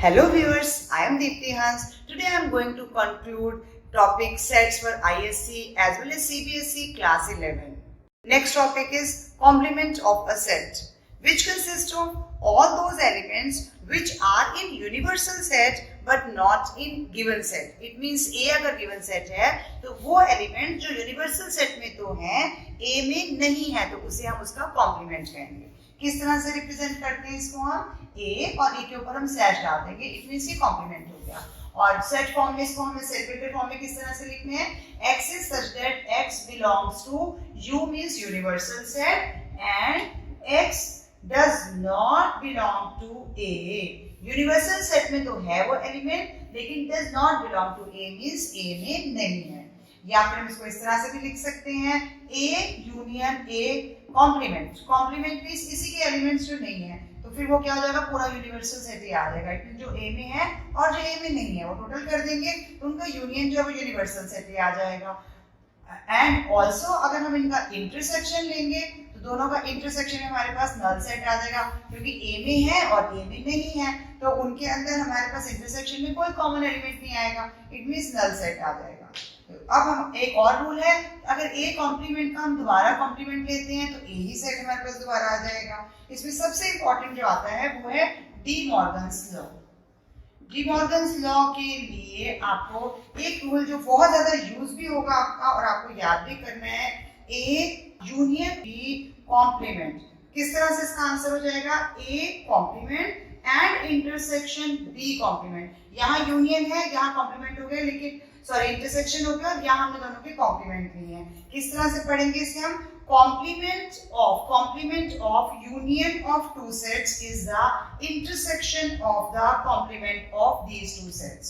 Hello viewers, I am Deepti Hans. Today I am going to conclude topic sets for ISC as well as CBSE class 11. Next topic is complement of a set, which consists of all those elements which are in universal set but not in given set. It means A अगर given set है तो वो element जो universal set में तो है A में नहीं है तो उसे हम उसका complement कहेंगे. किस तरह से रिप्रेजेंट करते हैं इसको हम A और A के ऊपर हम स्लैश डाल देंगे. इट मींस ये कॉम्प्लीमेंट हो गया. और सेट फॉर्म में इसको हमें सेपरेटेड फॉर्म में किस तरह से लिखने हैं? X is such that X belongs to U means universal set and X does not belong to A. Universal set में तो है वो एलिमेंट लेकिन does not belong to A means A में नहीं है. या फिर हम इसको इस तरह से भी लिख सकते हैं A union A complement. Complement means इसी के एलिमेंट्स जो नहीं है तो फिर वो क्या हो जाएगा? पूरा यूनिवर्सल सेट ही आ जाएगा. इट मींस जो A में है और जो A में नहीं है वो टोटल कर देंगे तो उनका यूनियन जो है वो यूनिवर्सल सेट ही आ जाएगा. एंड ऑल्सो अगर हम इनका इंटरसेक्शन लेंगे तो दोनों का इंटरसेक्शन में हमारे पास नल सेट आ जाएगा क्योंकि A में है और A में नहीं है तो उनके अंदर हमारे पास इंटरसेक्शन में कोई कॉमन एलिमेंट नहीं आएगा. इट मींस नल सेट आ जाएगा. अब हम एक और रूल है, अगर A कॉम्प्लीमेंट का हम दोबारा कॉम्प्लीमेंट लेते हैं तो A ही सेट हमारे पास दोबारा आ जाएगा. इसमें सबसे इंपॉर्टेंट जो आता है वो है D Morgan's law. D Morgan's law के लिए आपको एक रूल जो बहुत ज्यादा यूज भी होगा आपका और आपको याद भी करना है, A यूनियन B कॉम्प्लीमेंट. किस तरह से इसका आंसर हो जाएगा? A complement and intersection B complement. यहाँ यूनियन है, यहाँ कॉम्प्लीमेंट हो गया लेकिन इंटरसेक्शन हो गया और यहाँ हमने दोनों के कॉम्प्लीमेंट लिए हैं. किस तरह से पढ़ेंगे इसे हम? complement of union of two sets is the intersection of the complement of these two sets.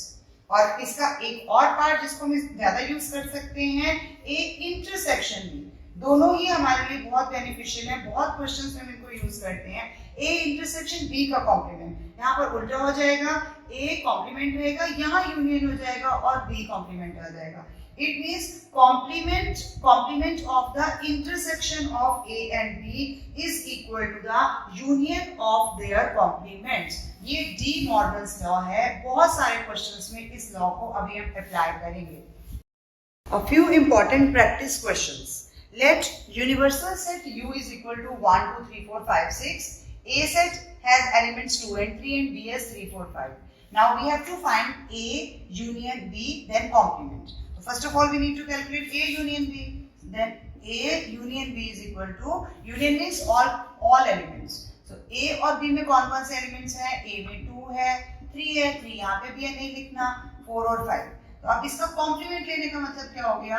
और इसका एक और पार्ट जिसको हम ज्यादा यूज कर सकते हैं A इंटरसेक्शन B. दोनों ही हमारे लिए बहुत बेनिफिशियल है. बहुत क्वेश्चंस में हम इनको यूज करते हैं. A इंटरसेक्शन B का कॉम्प्लीमेंट यहाँ पर उल्टा हो जाएगा. A कॉम्प्लीमेंट रहेगा, यहाँ यूनियन हो जाएगा और B कॉम्प्लीमेंट आ जाएगा. It means complement of the intersection of A and B is equal to the union of their complements. ये डी मॉर्गन्स लॉ है. बहुत सारे क्वेश्चंस में इस लॉ को अभी हम अप्लाई करेंगे. A few important practice questions. Let universal set U is equal to 1, 2, 3, 4, 5, 6. A set has elements 2 and 3 and B has 3, 4, 5. Now we have to find A union B then complement. So first of all we need to calculate A union B. Then A union B is equal to, union means all elements. So A और B में कौन कौन से elements हैं? A में 2 है, 3 है, 3 यहाँ पे भी है नहीं लिखना, 4 और 5. तो अब इसका कॉम्प्लीमेंट लेने का मतलब क्या हो गया?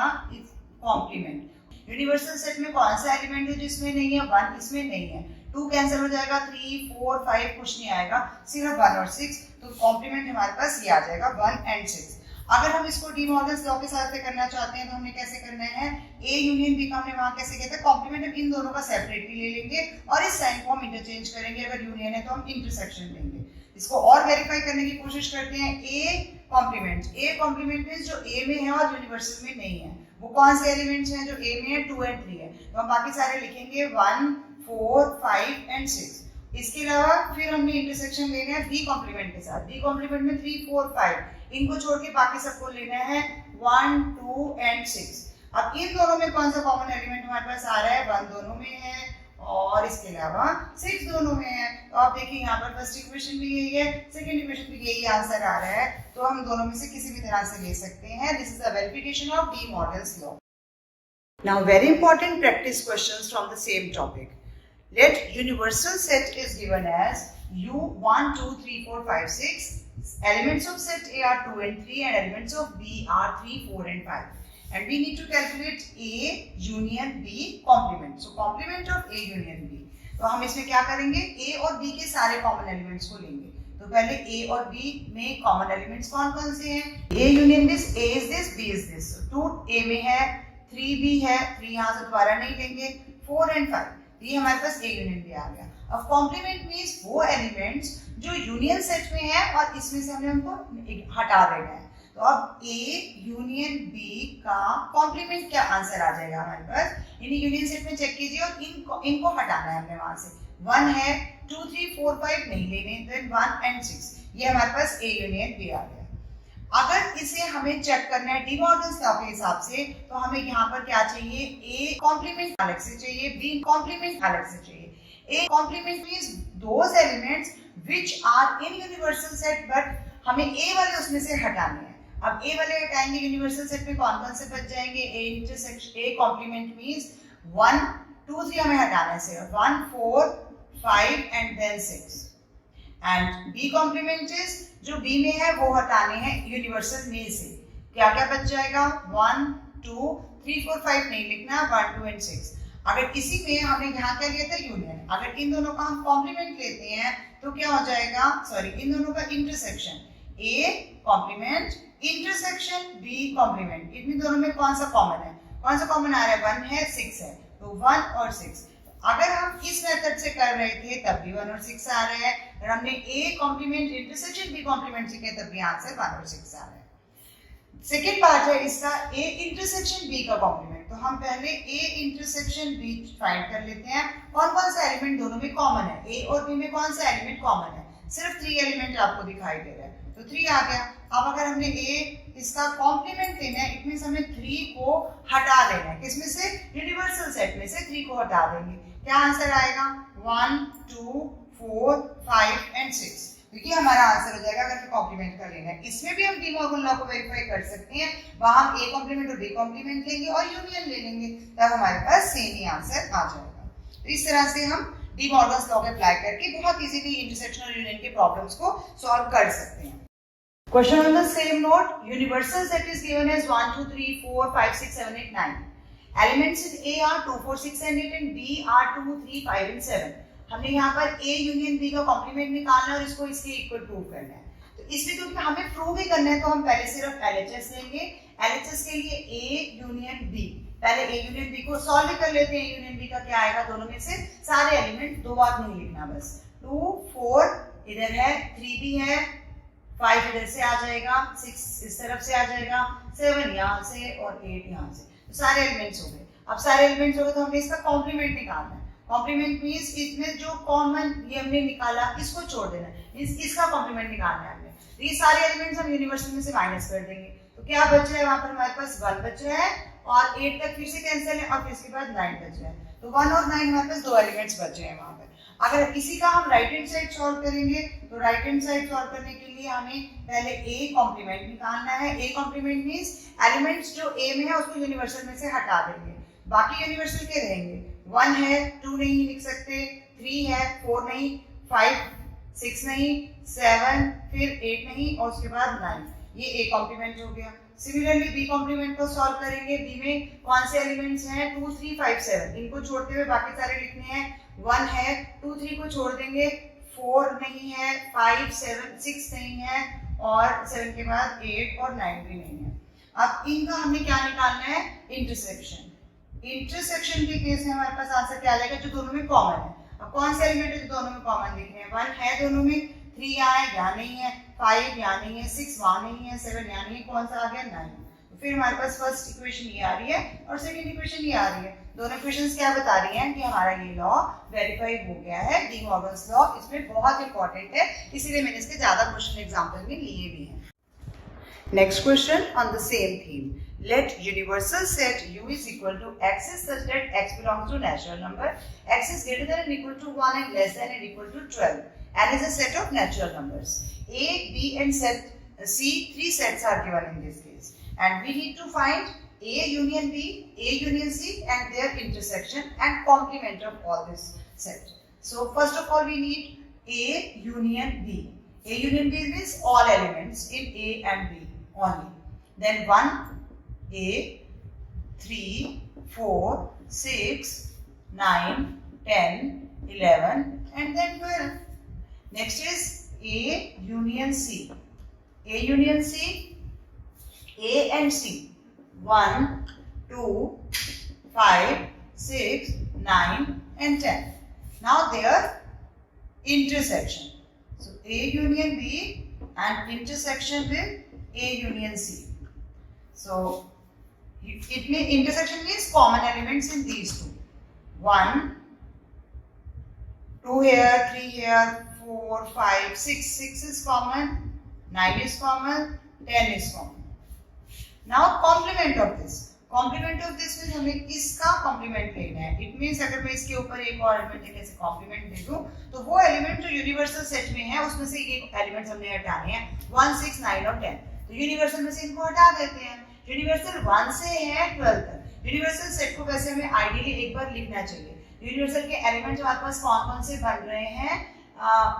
कॉम्प्लीमेंट. यूनिवर्सल सेट में कौन सा एलिमेंट है जिसमें नहीं है? 1 इसमें नहीं है. 2 कैंसिल हो जाएगा, 3, 4, 5 कुछ नहीं आएगा, सिर्फ 1 और 6. तो कॉम्प्लीमेंट हमारे पास ये आ जाएगा 1 and 6. अगर हम इसको डी मॉर्गन्स लॉ के साथ करना चाहते हैं तो हमने कैसे करना है? A यूनियन B का हमने वहां कैसे किया था? कॉम्प्लीमेंट हम इन दोनों का सेपरेटली ले लेंगे और इस साइन को हम इंटरचेंज करेंगे. अगर यूनियन है तो हम इंटरसेक्शन लेंगे. इसको और वेरीफाई करने की कोशिश करते हैं. A कॉम्प्लीमेंट मींस जो A में है और यूनिवर्सल में नहीं है. वो कौन से एलिमेंट्स हैं? जो A में है 2 and 3 है. तो हम बाकी सारे लिखेंगे 1, 4, 5 and 6. इसके अलावा फिर हमने इंटरसेक्शन लेना है B कॉम्प्लीमेंट के साथ. B कॉम्प्लीमेंट में 3, 4, 5 इनको छोड़ के बाकी सबको लेना है 1, 2 and 6. अब इन दोनों में कौन सा कॉमन एलिमेंट हमारे पास आ रहा है? 1 दोनों में है और इसके अलावा 6 दोनों में है. तो आप देखिए यहाँ पर फर्स्ट इक्वेशन भी यही है, सेकंड इक्वेशन भी यही आंसर आ रहा है. तो हम दोनों में से किसी भी तरह से ले सकते हैं. This is the verification of D Morgan's law. Now very important practice questions from the same topic. Let universal set is given as U 1, 2, 3, 4, 5, 6. Elements of set A are 2 and 3 and elements of B are 3, 4 and 5. And we need to calculate A union B complement. So complement of A union B. तो हम इसमें क्या करेंगे? A और B के सारे common elements को लेंगे. तो पहले A और B में common elements कौन कौन से हैं? A union this, A is this, B is this. So 2 A में है, 3 B है, 3 यहाँ से दोबारा नहीं लेंगे, 4 and 5. ये हमारे पास A यूनियन भी आ गया. अब कॉम्प्लीमेंट मींस वो एलिमेंट्स जो यूनियन सेट में है और इसमें से हमने उनको हटा देना है. तो अब A यूनियन B का कॉम्प्लीमेंट क्या आंसर आ जाएगा हमारे पास? यानी यूनियन सेट में चेक कीजिए और इनको हटाना है हमने वहां से. 1 है, 2, 3, 4, 5 नहीं लेने, देन 1 and 6 ये हमारे पास ए यूनियन बी आ गया। अगर इसे हमें चेक करना है डी मॉर्गन्स लॉ के हिसाब से, तो हमें यहाँ पर क्या चाहिए, ए कॉम्प्लीमेंट अलग से चाहिए, बी कॉम्प्लीमेंट अलग से चाहिए। A complement means those elements which are in universal set, but हमें ए वाले उसमें से हटाने हैं। अब ए वाले हटाएंगे, यूनिवर्सल सेट में कौन कौन से बच जाएंगे, A intersection, A complement means 1 2 3 हमें हटाना है सिर्फ, 1 4 5 and then 6। And B complement is जो बी में है वो हटाने हैं यूनिवर्सल में से। क्या क्या बच जाएगा, 1 2 3 4 5 नहीं लिखना, 1 2 एंड 6। अगर इसी में हमने यहाँ क्या लिया था, यूनियन, अगर इन दोनों का हम कॉम्प्लीमेंट लेते हैं तो क्या हो जाएगा, सॉरी इन दोनों का intersection, A complement intersection B complement, इन दोनों में कौन सा कॉमन है, कौन सा कॉमन आ रहा है, 1 है 6 है, तो 1 और 6। अगर हम इस मेथड से कर रहे थे तब भी 1 और 6 आ रहे हैं, और हमने A complement intersection B complement सीखे तब भी यहाँ से 1 और 6 आ रहे हैं। सेकेंड पार्ट है इसका ए इंटरसेक्शन बी का कॉम्प्लीमेंट। तो हम पहले ए इंटरसेक्शन बी फाइंड कर लेते हैं, कौन कौन सा एलिमेंट दोनों में कॉमन है, ए और बी में कौन सा एलिमेंट कॉमन है, सिर्फ 3 एलिमेंट आपको दिखाई दे रहा है, तो 3 आ गया। अब अगर हमने ए इसका कॉम्प्लीमेंट लेना है, इट मींस हमें 3 को हटा देना है, किसमें से, यूनिवर्सल सेट में से 3 को हटा देंगे। क्या आंसर आएगा, 1 2 4 5 एंड 6। देखिए हमारा आंसर हो जाएगा अगर कॉम्प्लीमेंट का लेना है। इसमें भी हम डी मॉर्गन लॉ को वेरीफाई कर सकते हैं, वहां हम ए कॉम्प्लीमेंट और बी कॉम्प्लीमेंट लेंगे और यूनियन ले लेंगे, तब हमारे पास सेम ही आंसर आ जाएगा। तो इस तरह से हम डी मॉर्गन लॉ को अप्लाई करके बहुत इजीली इंटरसेक्शन और यूनियन के प्रॉब्लम्स को सॉल्व कर सकते हैं। Question on the same note, universal set is given as 1 2 3 4 5 6 7 8 9. Elements in A are 2 4 6 and 8 and B are 2 3 5 and 7. हमने यहाँ पर A यूनियन B का कॉम्प्लीमेंट निकालना है और इसको इसके इक्वल प्रूव करना है। तो इसमें क्योंकि हमें प्रूव ही करना है तो हम पहले सिर्फ LHS लेंगे। LHS के लिए A यूनियन B, पहले A यूनियन B को सॉल्व कर लेते हैं। यूनियन B का क्या आएगा, दोनों में से सारे एलिमेंट, दो बार नहीं लिखना, बस 2 4 इधर है, 3 भी है, 5 इधर से आ जाएगा, 6 इस तरफ से आ जाएगा, 7 यहाँ से और 8 यहाँ से, तो सारे एलिमेंट्स हो गए। अब सारे एलिमेंट्स हो गए तो हमें इसका कॉम्प्लीमेंट निकालना है। कॉम्प्लीमेंट मींस इसमें जो कॉमन ये हमने निकाला इसको छोड़ देना है, इसका कॉम्प्लीमेंट निकालना है हमें। तो ये सारे एलिमेंट्स हम यूनिवर्सल में से माइनस कर देंगे, तो क्या बच रहा है, वहां पर हमारे पास 1 बच रहा है और 8 तक फिर से कैंसिल है और फिर इसके बाद 9 बच रहा है, तो 1 और 9 हमारे पास 2 एलिमेंट्स बच रहे हैं वहां पर। अगर इसी का हम राइट हैंड साइड सॉल्व करेंगे तो राइट हैंड साइड सॉल्व करने के लिए हमें पहले ए कॉम्प्लीमेंट निकालना है। ए कॉम्प्लीमेंट मींस एलिमेंट्स जो ए में है उसको यूनिवर्सल में से हटा देंगे, बाकी यूनिवर्सल के रहेंगे। 1 है, 2 नहीं लिख सकते, 3 है, 4 नहीं, 5 6 नहीं, 7 फिर 8 नहीं और उसके बाद 9, ये ए कॉम्प्लीमेंट हो गया। सिमिलरली बी कॉम्प्लीमेंट को सॉल्व करेंगे। बी में कौन से एलिमेंट्स हैं, 2 3 5 7, इनको छोड़ते हुए बाकी सारे लिखने हैं। 1 है, 2 3 को छोड़ देंगे, 4 नहीं है, 5 7 6 नहीं है और 7 के बाद 8 और 9 भी नहीं है। अब इनका हमने क्या निकालना है, इंटरसेक्शन। इंटरसेक्शन के केस में हमारे पास आंसर क्या आ जाएगा, जो दोनों में कॉमन है। अब कौन से एलिमेंट है जो दोनों में कॉमन दिख रहे हैं, 1 है दोनों में, 3 यहाँ नहीं है, 5 यहाँ नहीं है, 6 वहाँ नहीं है, 7 यहाँ नहीं है, कौन सा आ गया, 9। तो फिर हमारे पास फर्स्ट इक्वेशन ये आ रही है और सेकंड इक्वेशन ये आ रही है। दोनों इक्वेशंस क्या बता रही हैं कि हमारा ये लॉ वेरीफाई हो गया है, डी मॉर्गन्स लॉ इसमें बहुत इंपॉर्टेंट है, इसीलिए मैंने इसके ज्यादा क्वेश्चन एग्जाम्पल में लिए भी हैं। Next question on the same theme. Let universal set U is equal to X is such that X belongs to natural number. X is greater than or equal to 1 and less than or equal to 12 and is a set of natural numbers. A, B and set C, 3 sets are given in this case. And we need to find A union B, A union C and their intersection and complement of all this set. So first of all we need A union B. A union B means all elements in A and B only. Then 1, A, 3, 4, 6, 9, 10, 11 and then 12. Next is A union C. A union C, A and C. 1, 2, 5, 6, 9 and 10. Now their intersection. So A union B and intersection with A union C. So it means intersection means common elements in these two. 1, 2 here, 3 here, 4, 5, 6. 6 is common, 9 is common, 10 is common. Now complement of this. Complement of this में हमें इसका complement लेना है. It means अगर मैं इसके ऊपर एक और एलिमेंट ऐसे कॉम्प्लीमेंट दे दूं तो वो एलिमेंट जो यूनिवर्सल सेट में है उसमें से ये एलिमेंट्स हमने हटाने हैं 1, 6, 9 और 10. तो यूनिवर्सल में से इनको हटा देते हैं. यूनिवर्सल 1 से है 12 तक. यूनिवर्सल सेट को वैसे हमें आइडियली एक बार लिखना चाहिए. यूनिवर्सल के एलिमेंट्स हमारे पास कौन कौन से बन रहे हैं?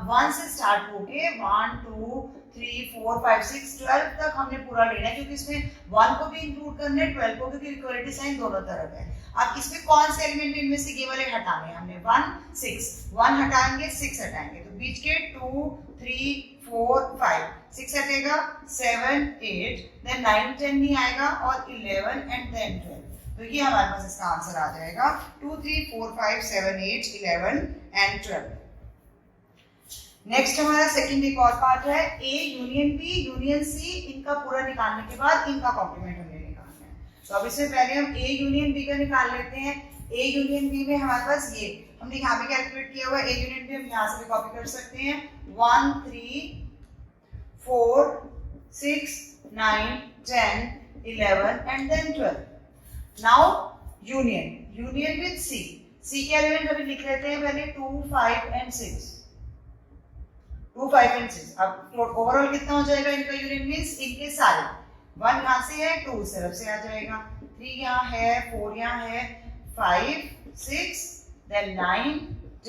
1 से स्टार्ट होके 1, 2, 3, 4, 5, 6, 12 तक हमने पूरा लेना है क्योंकि इसमें 1 को भी इंक्लूड करना है 12 को, क्योंकि इक्वलिटी साइन दोनों तरफ है. अब इसमें कौन से एलिमेंट इनमें से ये वाले हटाने हैं हमने? 1, 6. 1 हटाएंगे, 6 हटाएंगे, तो बीच के 2, 3, 4, 5, 6 हटेगा, 7, 8, देन 9, 10 नहीं आएगा और 11 एंड देन 12. तो ये हमारे पास इसका आंसर आ जाएगा 2, 3, 4, 5, 7, 8, 11 एंड 12. नेक्स्ट हमारा सेकंड एक और पार्ट है A union B union C. इनका पूरा निकालने के बाद इनका कॉम्प्लीमेंट हमें निकालना है. तो अब इससे पहले हम A यूनियन B का निकाल लेते हैं. A यूनियन B में हमारे पास ये हमने यहाँ पे कैलकुलेट किया हुआ है. A यूनियन B हम यहाँ से भी कॉपी कर सकते हैं. 1, 3, 4, 6, 9, 10, 11 and then 12. Now union with C. C के एलिमेंट अभी लिख लेते हैं पहले 2, 5 एंड 6. 2, 5 एंड 6. अब ओवरऑल कितना हो जाएगा इनका यूनियन मींस इनके सारे 1 यहाँ से है, 2 तरफ से आ जाएगा, 3 यहाँ है, 4 यहाँ है, 5, 6, देन 9,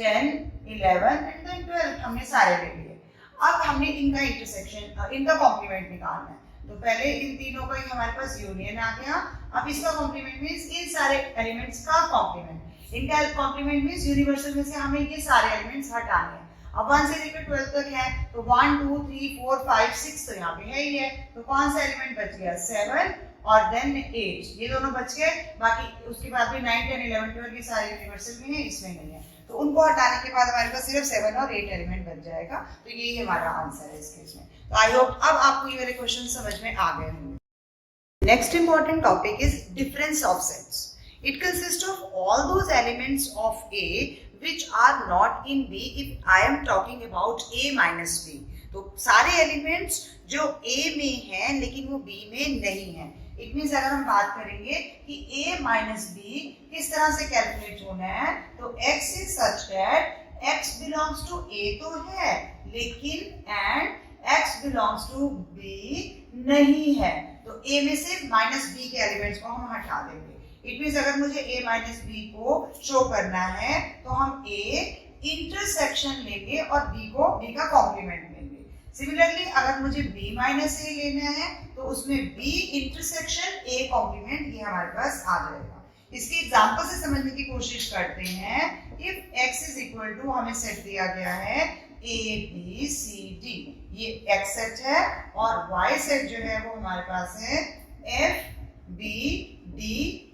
10, 11 एंड देन 12. हमने सारे ले लिए. अब हमने इनका इंटरसेक्शन इनका कॉम्प्लीमेंट निकालना है. तो पहले इन तीनों का ही हमारे पास यूनियन आ गया. अब इसका कॉम्प्लीमेंट मींस इन सारे एलिमेंट्स का कॉम्प्लीमेंट. इनका कॉम्प्लीमेंट मींस यूनिवर्सल में से हमें ये सारे एलिमेंट्स हटाने हैं. अब 1 से लेकर 12 तक है तो 1, 2, 3, 4, 5, 6 तो यहाँ पे है ही है. तो कौन सा एलिमेंट बच गया? 7 और देन 8. ये दोनों बच गए. बाकी उसके बाद भी 9, 10, 11, 12 ये सारे यूनिवर्सल में है, इसमें नहीं है. तो उनको हटाने के बाद हमारे पास सिर्फ 7 और 8 एलिमेंट बच जाएगा. तो यही हमारा आंसर है इस केस में. तो आई होप अब आपको ये वाले क्वेश्चन समझ में आ गए होंगे. Next important topic is difference of sets. It consists of all those elements of A which are not in B if I am talking about A minus B. तो सारे एलिमेंट्स जो A में हैं लेकिन वो B में नहीं है. इट मीन्स अगर हम बात करेंगे कि A माइनस B किस तरह से कैलकुलेट होना है तो X is such that X belongs to A तो है लेकिन and X belongs to B नहीं है. तो A में से माइनस B के एलिमेंट्स को हम हटा देंगे. इट मीन्स अगर मुझे A माइनस B को शो करना है तो हम A इंटरसेक्शन लेंगे और B को B का कॉम्प्लीमेंट लेंगे. सिमिलरली अगर मुझे B माइनस A लेना है तो उसमें B इंटरसेक्शन A कॉम्प्लीमेंट ये हमारे पास आ जाएगा. इसके एग्जांपल से समझने की कोशिश करते हैं. If X is equal to हमें सेट दिया गया है A B C D. ये X सेट है और Y सेट जो है वो हमारे पास है F B D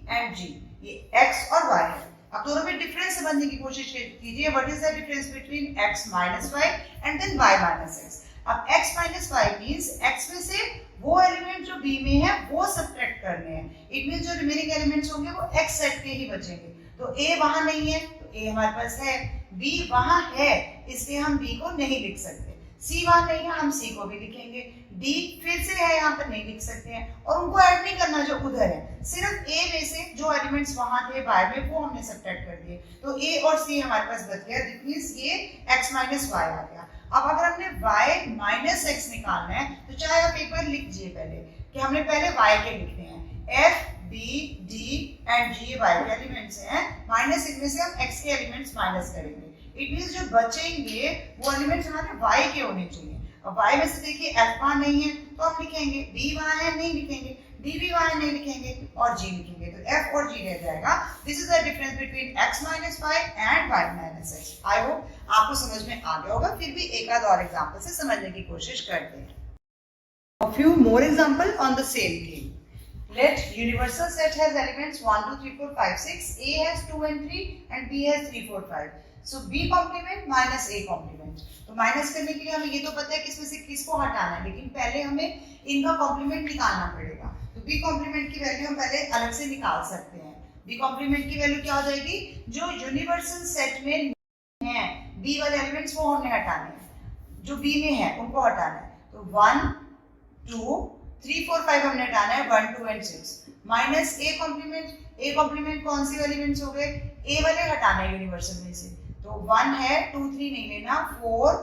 and G. ये X और Y है. अब दोनों में डिफरेंस समझने की कोशिश कीजिए. What is the difference between X minus Y and then Y minus X. अब X minus Y means X में से वो एलिमेंट जो B में है वो सब्ट्रैक्ट करने हैं. इट मींस जो रिमेनिंग एलिमेंट्स होंगे वो X सेट के ही बचेंगे. तो A वहां नहीं है तो A हमारे पास है. B वहां है इसलिए हम B को नहीं लिख सकते. C वहां नहीं है हम C को भी लिखेंगे. D फिर से है यहाँ पर नहीं लिख सकते हैं और उनको ऐड नहीं करना जो उधर है. सिर्फ A में से जो एलिमेंट्स वहां थे Y में वो हमने सब्ट्रैक्ट कर दिए. तो A और C हमारे पास बच गया. दिस मींस ये X माइनस Y आ गया. अब अगर हमने Y माइनस X निकालना है तो चाहे आप एक बार लिख दीजिए पहले कि हमने पहले Y के लिखने हैं. F B D and G Y के एलिमेंट्स हैं. माइनस इनमें से हम X के एलिमेंट्स माइनस करेंगे. इट मींस जो बचेंगे वो एलिमेंट्स हमारे Y के होने चाहिए. अब Y में से देखिए F वहां नहीं है तो हम लिखेंगे. B वहां है नहीं लिखेंगे. D भी वहां नहीं लिखेंगे और G लिखेंगे. तो F और G रह जाएगा. This is the difference between X minus Y and Y minus X. I hope आपको समझ में आ गया होगा. फिर भी एक आध और एग्जांपल से समझने की कोशिश करते हैं. A few more example on the same theme. Let universal set has elements 1, 2, 3, 4, 5, 6. A has 2 and 3 and B has 3, 4, 5. So B complement minus A complement. तो माइनस करने के लिए हमें ये तो पता है किसमें से किसको हटाना है लेकिन पहले हमें इनका कॉम्प्लीमेंट निकालना पड़ेगा. तो B कॉम्प्लीमेंट की वैल्यू हम पहले अलग से निकाल सकते हैं. B कॉम्प्लीमेंट की वैल्यू क्या हो जाएगी? जो यूनिवर्सल सेट में है B वाले एलिमेंट्स वो हमने हटाने हैं. जो बी में है उनको हटाना है। तो 1 2 3 4 5 हमने हटाना है, 1 2 एंड 6 minus A complement. A complement कौन से एलिमेंट्स हो गए, ए वाले हटाना है यूनिवर्सल में से। तो 1 है, 2 3 नहीं लेना, 4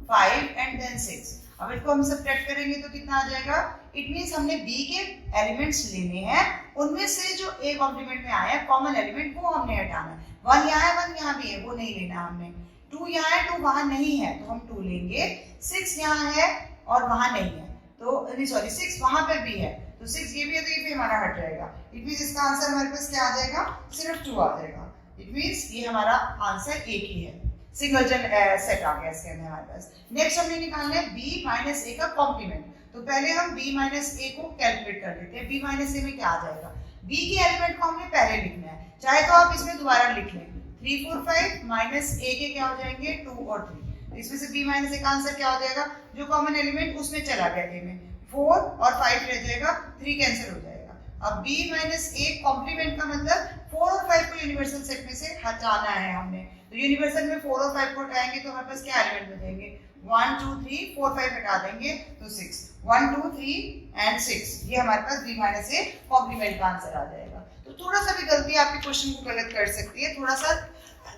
5 एंड देन 6। अब इसको हम सब्ट्रैक्ट करेंगे तो कितना आ जाएगा, इट मींस हमने बी के एलिमेंट्स लेने हैं, उनमें से जो ए कॉम्प्लीमेंट में आया कॉमन एलिमेंट वो हमने हटाना है। 1 यहाँ है, 1 यहाँ भी है, वो नहीं लेना हमने। 2 यहाँ है, 2 वहां नहीं है तो हम 2 लेंगे। 6 यहाँ है और वहां नहीं है, तो नहीं सॉरी 6 वहां पर भी है, तो 6 ये भी है तो ये भी हमारा हट जाएगा। इट मींस इसका आंसर हमारे पास क्या आ जाएगा, सिर्फ 2 आ जाएगा। इट मींस ये हमारा आंसर एक ही है, सिंगलटन सेट आ गया इसके अंदर हमारे पास। नेक्स्ट हमने निकालना है b माइनस a का कॉम्प्लीमेंट। तो पहले हम b माइनस a को कैलकुलेट कर लेते हैं। b माइनस a में क्या आ जाएगा, b के एलिमेंट को हमने पहले लिखना है, चाहे तो आप इसमें दोबारा लिख लें। 3 4 5 माइनस a के क्या हो जाएंगे 2 और 3, इसमें से b माइनस a का आंसर क्या हो जाएगा, जो कॉमन एलिमेंट उसमें चला गया a में, 4 और 5 रह जाएगा, 3 कैंसिल हो जाएगा। अब b माइनस a कॉम्प्लीमेंट का मतलब 4 और 5 को यूनिवर्सल सेट में से हटाना है हमने। तो यूनिवर्सल में 4 और 5 को हटाएंगे तो हमारे पास क्या एलिमेंट बचेंगे, 1 2 3 4 5 हटा देंगे तो 6, 1 2 3 एंड 6, ये हमारे पास b माइनस a कॉम्प्लीमेंट का आंसर आ जाएगा। तो थोड़ा सा भी गलती आपके क्वेश्चन को गलत कर सकती है, थोड़ा सा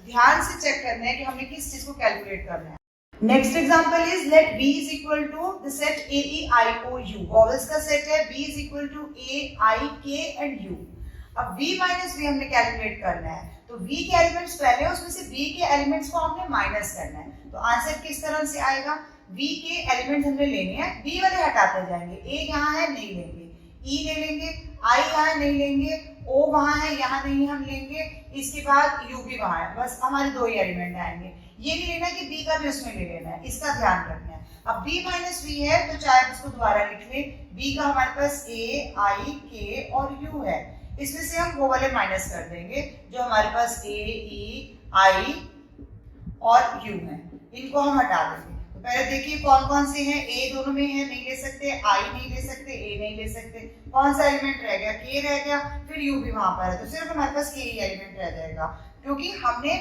ध्यान से चेक करना है कि हमने किस चीज को कैलकुलेट करना है। Next example is let b is equal to the set a e i o u, vowels का सेट है, b is equal to a i k and u। अब b माइनस b हमने कैलकुलेट करना है, तो b के एलिमेंट्स पहले, उसमें से b के एलिमेंट्स को हमने माइनस करना है। तो आंसर किस तरह से आएगा, b के एलिमेंट्स हमने लेने हैं, b वाले हटाते जाएंगे, a यहाँ है नहीं लेंगे, e ले लेंगे, i यहाँ नहीं लेंगे, o वहाँ है यहाँ नहीं हम लेंगे, इसके बाद u भी वहाँ है, बस हमारे 2 ही एलिमेंट आएंगे। ये नहीं लेना कि b का भी उसमें ले लेना है, इसका ध्यान रखना है। अब b माइनस b है तो चाहे उसको दोबारा लिख ले, b का हमारे पास a i k और u है, इसमें से हम वो वाले माइनस कर देंगे जो हमारे पास a e i और u है, इनको हम हटा देंगे। तो पहले देखिए कौन कौन से हैं, a दोनों में है नहीं ले सकते, i नहीं ले सकते, a नहीं ले सकते, कौन सा एलिमेंट रह गया, k रह गया, फिर u भी वहां पर है, तो सिर्फ हमारे पास k ही एलिमेंट रह जाएगा, क्योंकि हमने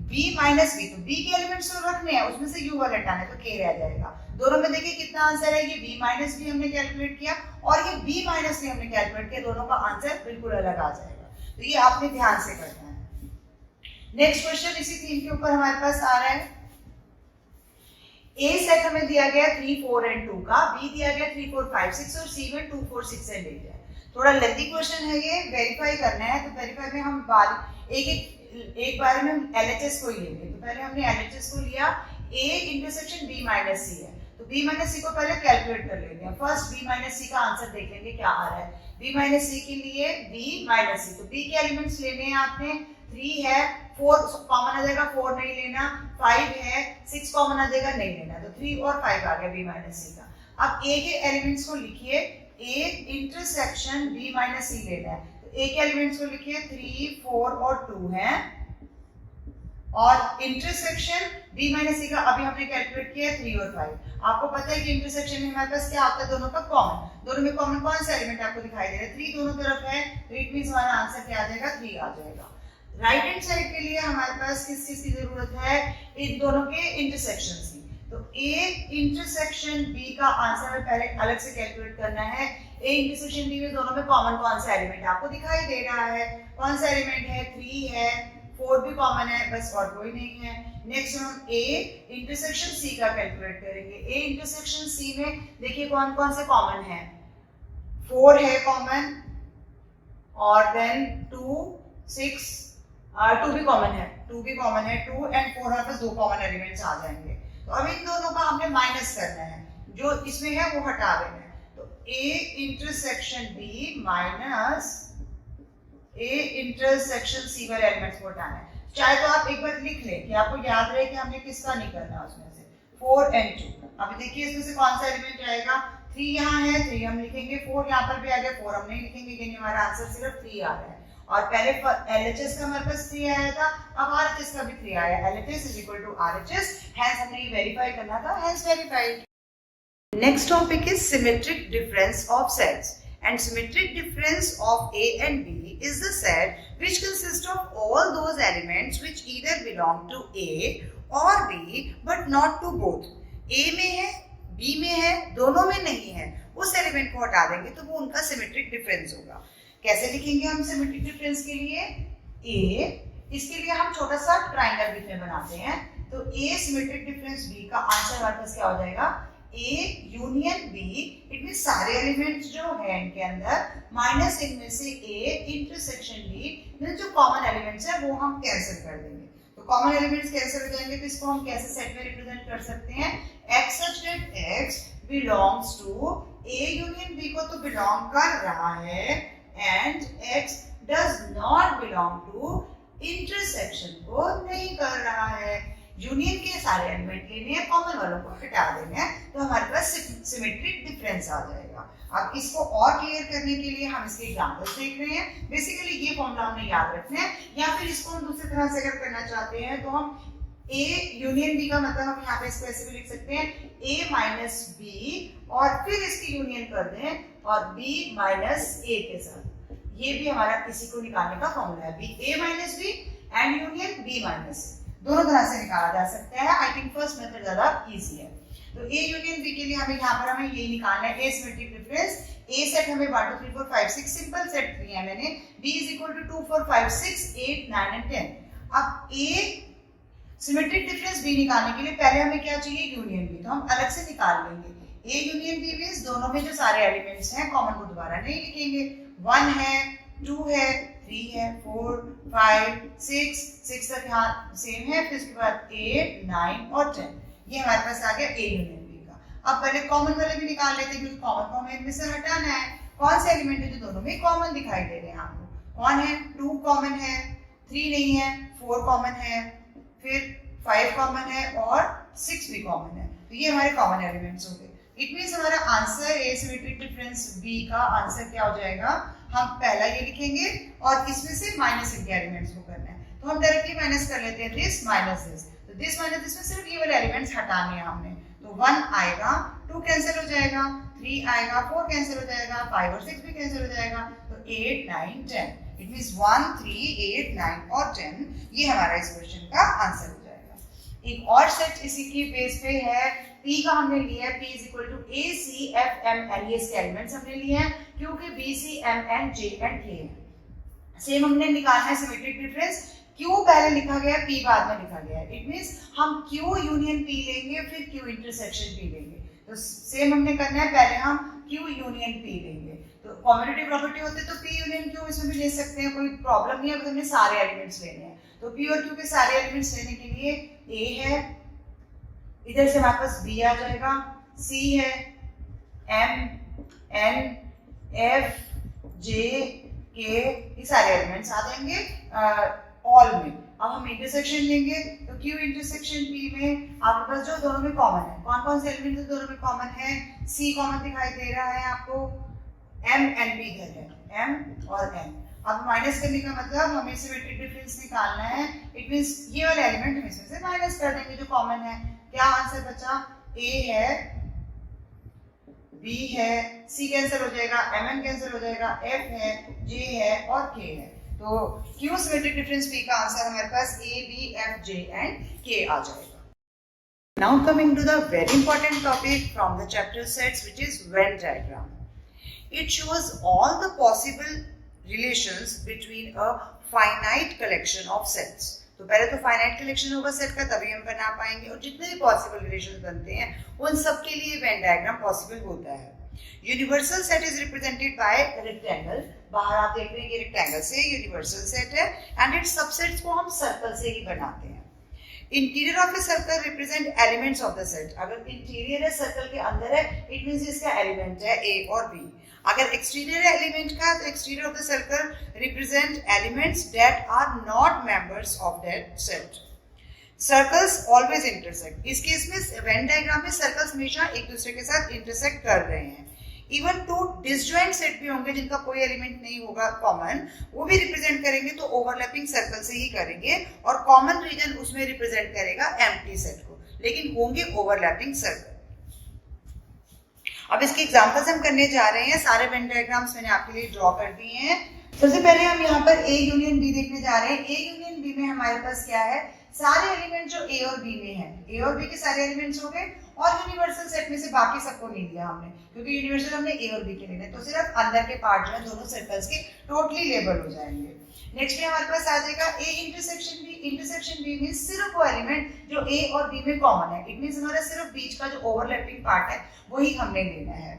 b माइनस b, तो b के एलिमेंट्स तो रखने हैं, उसमें से u वाले हटाने, तो k रह जाएगा। दोनों में देखिए कितना आंसर है, ये b माइनस b हमने कैलकुलेट किया और ये b माइनस c हमने कैलकुलेट किया, दोनों का आंसर बिल्कुल अलग आ जाएगा। तो ये आपने ध्यान से करना है। नेक्स्ट क्वेश्चन इसी थीम के ऊपर हमारे पास आ रहा है। A सेट हमें दिया गया 3 4 एंड 2 का, B दिया गया 3 4 5 6 और C में 2 4 6 एंड 8 है। थोड़ा लेंथी क्वेश्चन है ये, वेरीफाई करना है, तो वेरीफाई में हम एक बार में हम LHS को ही लेंगे। तो पहले हमने LHS को लिया, A intersection B minus C है, तो B माइनस C को पहले कैलकुलेट कर लेंगे। फर्स्ट B माइनस C का आंसर देख लेंगे क्या आ रहा है। B माइनस C के लिए B माइनस C, तो B के एलिमेंट्स लेने हैं आपने, 3 है, 4 कॉमन आ जाएगा, 4 नहीं लेना, 5 है, 6 कॉमन आ जाएगा, नहीं लेना, तो 3 और 5 आ गया B माइनस C का। अब A के एलिमेंट्स को लिखिए, A intersection B minus C लेना है, तो A के एलिमेंट्स को लिखिए 3 4 और 2 है, और इंटरसेक्शन B माइनस C का अभी हमने कैलकुलेट किया 3 और 5। आपको पता है कि इंटरसेक्शन में हमारे पास क्या आता है, दोनों का कॉमन, दोनों में कॉमन कौन सा एलिमेंट आपको दिखाई दे रहा है, 3 दोनों तरफ है, तो इट मींस हमारा आंसर क्या आ जाएगा, 3 आ जाएगा। राइट हैंड साइड के लिए हमारे पास किस चीज की जरूरत है, इन दोनों के इंटरसेक्शन की। तो A इंटरसेक्शन B का आंसर हमें पहले अलग से कैलकुलेट करना है। A इंटरसेक्शन B में दोनों में कॉमन कौन सा एलिमेंट आपको दिखाई दे रहा है, कौन सा एलिमेंट है, 3 है, 4 भी कॉमन है, बस और कोई नहीं है। नेक्स्ट हम A इंटरसेक्शन C का कैलकुलेट करेंगे। A इंटरसेक्शन C में देखिए कौन कौन से कॉमन है, 4 है कॉमन, और देन 2 6 2 भी कॉमन है, 2 भी कॉमन है, 2 एंड 4 हमारे पास 2 कॉमन एलिमेंट्स आ जाएंगे। तो अब इन दोनों का हमने माइनस करना है, जो इसमें है वो हटा देना है। तो A intersection B minus A intersection C वाले एलिमेंट्स को हटाना है। चाहे तो आप एक बार लिख लें कि आपको याद रहे कि हमने किसका नहीं करना, उसमें से 4 एंड 2। अब देखिए इसमें से कौन सा एलिमेंट रहेगा, 3 यहाँ है, 3 हम लिखेंगे, 4 यहाँ पर भी आ गया, 4 हम नहीं लिखेंगे, यानी हमारा आंसर सिर्फ 3 आ रहा है। और पहले LHS का हमारे पास 3 आया था, अब RHS का भी 3 आया, LHS is equal to RHS, hence हमने ये वेरीफाई करना था, hence verified। Next topic is symmetric difference of sets, and symmetric difference of A and B is the set which consists of all those elements which either belong to A or B but not to both. ए में है, B में है, दोनों में नहीं है, उस element को हटा देंगे तो वो उनका सिमेट्रिक डिफरेंस होगा। कैसे लिखेंगे हम सिमेट्रिक डिफरेंस के लिए? ए, इसके लिए हम छोटा सा ट्राइंगल बीच में बनाते हैं, तो ए सिमेट्रिक डिफरेंस बी का आंसर हमारे पास क्या हो जाएगा? A union B. It mean सारे एलिमेंट्स जो है इनके अंदर माइनस इनमें से ए इंटरसेक्शन बी, जो कॉमन एलिमेंट्स है वो हम कैंसिल कर देंगे। तो कॉमन एलिमेंट्स कैंसिल हो जाएंगे, तो इसको हम कैसे सेट में रिप्रेजेंट कर सकते हैं? x such that x belongs to a union b को तो बिलोंग कर रहा है, and x does not belong to intersection को नहीं कर रहा है। यूनियन के सारे एलिमेंट लेने हैं, कॉमन वालों को हटा देना है, तो हमारे पास सिमेट्रिक डिफरेंस आ जाएगा। अब इसको और क्लियर करने के लिए हम इसके एग्जांपल्स देख रहे हैं। बेसिकली ये फॉर्मूला हमने याद रखना है, या फिर इसको हम दूसरी तरह से अगर करना चाहते हैं तो हम A यूनियन B का मतलब हम यहाँ पे इसको ऐसे भी लिख सकते हैं A माइनस B, और फिर इसकी यूनियन कर दें और B माइनस A के साथ। ये भी हमारा इसी को निकालने का फॉर्मूला है, B A minus B and union B minus A, दोनों तरह से निकाला जा सकता है। आई थिंक फर्स्ट मेथड ज्यादा इजी है। तो A यूनियन B के लिए हमें यहाँ पर हमें ये निकालना है, A symmetric difference. A set हमें 1 2 3 4 5 6 सिंपल सेट लिया है मैंने, B is equal to 2 4 5 6 8 9 and 10। अब A सिमेट्रिक डिफरेंस B निकालने के लिए पहले हमें क्या चाहिए? यूनियन B, तो हम अलग से निकाल लेंगे। A यूनियन B मींस दोनों में जो सारे एलिमेंट्स हैं कॉमन को दोबारा नहीं लिखेंगे। 1 है, 2 है, 3 है, 4 5 6 तक यहाँ सेम है, फिर उसके बाद 8 9 और 10, ये हमारे पास आ गया A यूनियन B का। अब पहले कॉमन वाले भी निकाल लेते हैं, क्योंकि कॉमन को हमें इनमें से हटाना है। कौन से एलिमेंट है जो दोनों में कॉमन दिखाई दे रहे हैं आपको? कौन है? 2 कॉमन है, 3 नहीं है, 4 कॉमन है, फिर 5 कॉमन है और 6 भी कॉमन है, तो ये हमारे कॉमन एलिमेंट्स हो गए। इट मींस हमारा answer A symmetric difference B का आंसर क्या हो जाएगा? हम पहला ये लिखेंगे और इसमें से माइनस इनके एलिमेंट्स को करना है, तो हम डायरेक्टली माइनस कर लेते हैं दिस माइनस दिस, तो दिस माइनस दिस में सिर्फ ये वाले एलिमेंट्स हटाने हैं हमने, तो 1 आएगा, 2 कैंसिल हो जाएगा, 3 आएगा, 4 कैंसिल हो जाएगा, 5 और 6 भी कैंसिल हो जाएगा, तो 8 9 10। इट मींस 1 3 8 9 और 10, ये हमारा इस क्वेश्चन का आंसर हो जाएगा। एक और सेट इसी की बेस पे है, P का हमने लिया है, P is equal to A C F M N, ये इसके एलिमेंट्स हमने लिए हैं, क्योंकि B C M N J and K है। सेम हमने निकालना है सिमेट्रिक डिफरेंस, Q पहले लिखा गया है, P बाद में लिखा गया है। इट मींस हम Q यूनियन P लेंगे, फिर Q इंटरसेक्शन P लेंगे, तो सेम हमने करना है, पहले हम Q यूनियन P लेंगे। तो कॉम्यूटेटिव प्रॉपर्टी होते तो P यूनियन Q इसमें भी ले सकते हैं, कोई प्रॉब्लम नहीं है, बस हमने सारे एलिमेंट्स लेने हैं। तो P और Q के सारे एलिमेंट्स लेने के लिए A है, इधर से हमारे पास B आ जाएगा, C है, M N F J K, ये सारे एलिमेंट्स आ जाएंगे ऑल में। अब हम इंटरसेक्शन लेंगे, तो Q इंटरसेक्शन P में आपके पास जो दोनों में कॉमन है, कौन कौन से एलिमेंट्स दोनों में कॉमन है? C कॉमन दिखाई दे रहा है आपको, M N P इधर है, M और N। अब माइनस करने का मतलब हमें सिमेट्रिक डिफरेंस निकालना है, इट मींस ये वाले एलिमेंट हम इसमें से माइनस कर देंगे जो कॉमन है। क्या आंसर बचा? A है, B है, C कैंसिल हो जाएगा, MN कैंसिल हो जाएगा, F है, J है और K है, तो Q सिमेट्रिक डिफरेंस P का आंसर हमारे पास A, B, F, J and K आ जाएगा। Now coming to the very important topic from the chapter sets, which is Venn diagram. It shows all the possible relations between a finite collection of sets. तो पहले तो finite collection होगा set का, तभी हम बना पाएंगे, और जितने भी पॉसिबल रिलेशन बनते हैं उन सब के लिए वेन डायग्राम पॉसिबल होता है। Universal set is represented by rectangle, बाहर आप देख रहे हैं ये रेक्टेंगल से यूनिवर्सल सेट है, एंड इट्स सबसेट्स को हम सर्कल से ही बनाते हैं। Interior of a circle represent elements of the set, अगर इंटीरियर है सर्कल के अंदर है, इट मींस इसका एलिमेंट है A और B। अगर एक्सटीरियर है एलिमेंट का, तो exterior of the circle represent elements that are not members of that set. Circles always intersect, इस केस में वेन डायग्राम में सर्कल्स हमेशा एक दूसरे के साथ इंटरसेक्ट कर रहे हैं। इवन टू डिसजॉइंट सेट भी होंगे जिनका कोई एलिमेंट नहीं होगा कॉमन, वो भी रिप्रेजेंट करेंगे तो ओवरलैपिंग सर्कल से ही करेंगे, और कॉमन रीजन उसमें रिप्रेजेंट करेगा एम्प्टी सेट को, लेकिन होंगे ओवरलैपिंग सर्कल। अब इसके एग्जांपल्स हम करने जा रहे हैं, सारे वेन डायग्राम्स मैंने आपके लिए ड्रॉ कर दिए हैं। सबसे पहले हम यहाँ पर A यूनियन B देखने जा रहे हैं। A यूनियन B में हमारे पास क्या है? सारे एलिमेंट जो A और B में है, A और B के सारे एलिमेंट्स हो गए, और यूनिवर्सल सेट में से बाकी सबको नहीं लिया हमने, क्योंकि यूनिवर्सल हमने ए और बी के लेने, तो सिर्फ अंदर के पार्ट जो है दोनों सर्कल्स के टोटली लेबल हो जाएंगे। नेक्स्ट में हमारे पास आ जाएगा A intersection B. Intersection B means सिर्फ वो एलिमेंट जो ए और बी में कॉमन है, इट मींस हमारा सिर्फ बीच का जो ओवरलैपिंग पार्ट है वही हमने लेना है।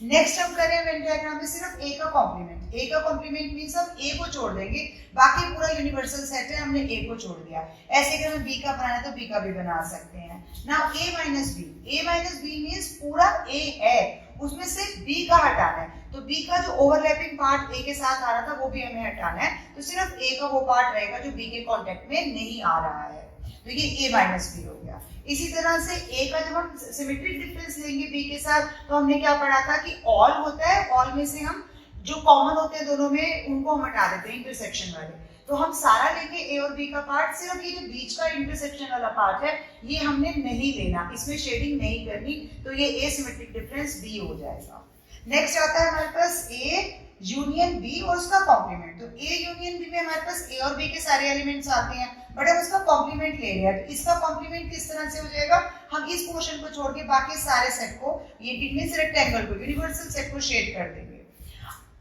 नेक्स्ट हम करें वेन डायग्राम में सिर्फ ए का कॉम्प्लीमेंट। ए का कॉम्प्लीमेंट मींस हम ए को छोड़ देंगे, बाकी पूरा यूनिवर्सल सेट है, हमने ए को छोड़ दिया। ऐसे अगर हमें बी का बनाना है तो बी का भी बना सकते हैं। नाउ ए माइनस बी। ए माइनस बी मींस पूरा ए है, उसमें से बी का हटाना है, तो बी का जो ओवरलैपिंग पार्ट ए के साथ आ रहा था वो भी हमें हटाना है, तो सिर्फ ए का वो पार्ट रहेगा जो बी के कांटेक्ट में नहीं आ रहा है, तो ये ए माइनस बी हो गया। इसी तरह से ए का जब हम सिमेट्रिक डिफरेंस लेंगे बी के साथ, तो हमने क्या पढ़ा था कि ऑल होता है, ऑल में से हम जो कॉमन होते हैं दोनों में उनको हम हटा देते हैं इंटरसेक्शन वाले, तो हम सारा लेंगे ए और बी का पार्ट, सिर्फ ये जो बीच का इंटरसेक्शन वाला पार्ट है ये हमने नहीं लेना, इसमें शेडिंग नहीं करनी, तो ये ए सिमेट्रिक डिफरेंस बी हो जाएगा। नेक्स्ट आता है हमारे पास ए यूनियन बी और उसका कॉम्प्लीमेंट। तो ए यूनियन बी में हमारे पास ए और बी के सारे एलिमेंट्स आते हैं, बट हम उसका कॉम्प्लीमेंट ले रहे हैं, तो इसका कॉम्प्लीमेंट किस तरह से हो जाएगा, हम इस पोर्शन को छोड़ के बाकी सारे सेट को, ये इट मींस रेक्टेंगल को, यूनिवर्सल सेट को शेड कर देंगे।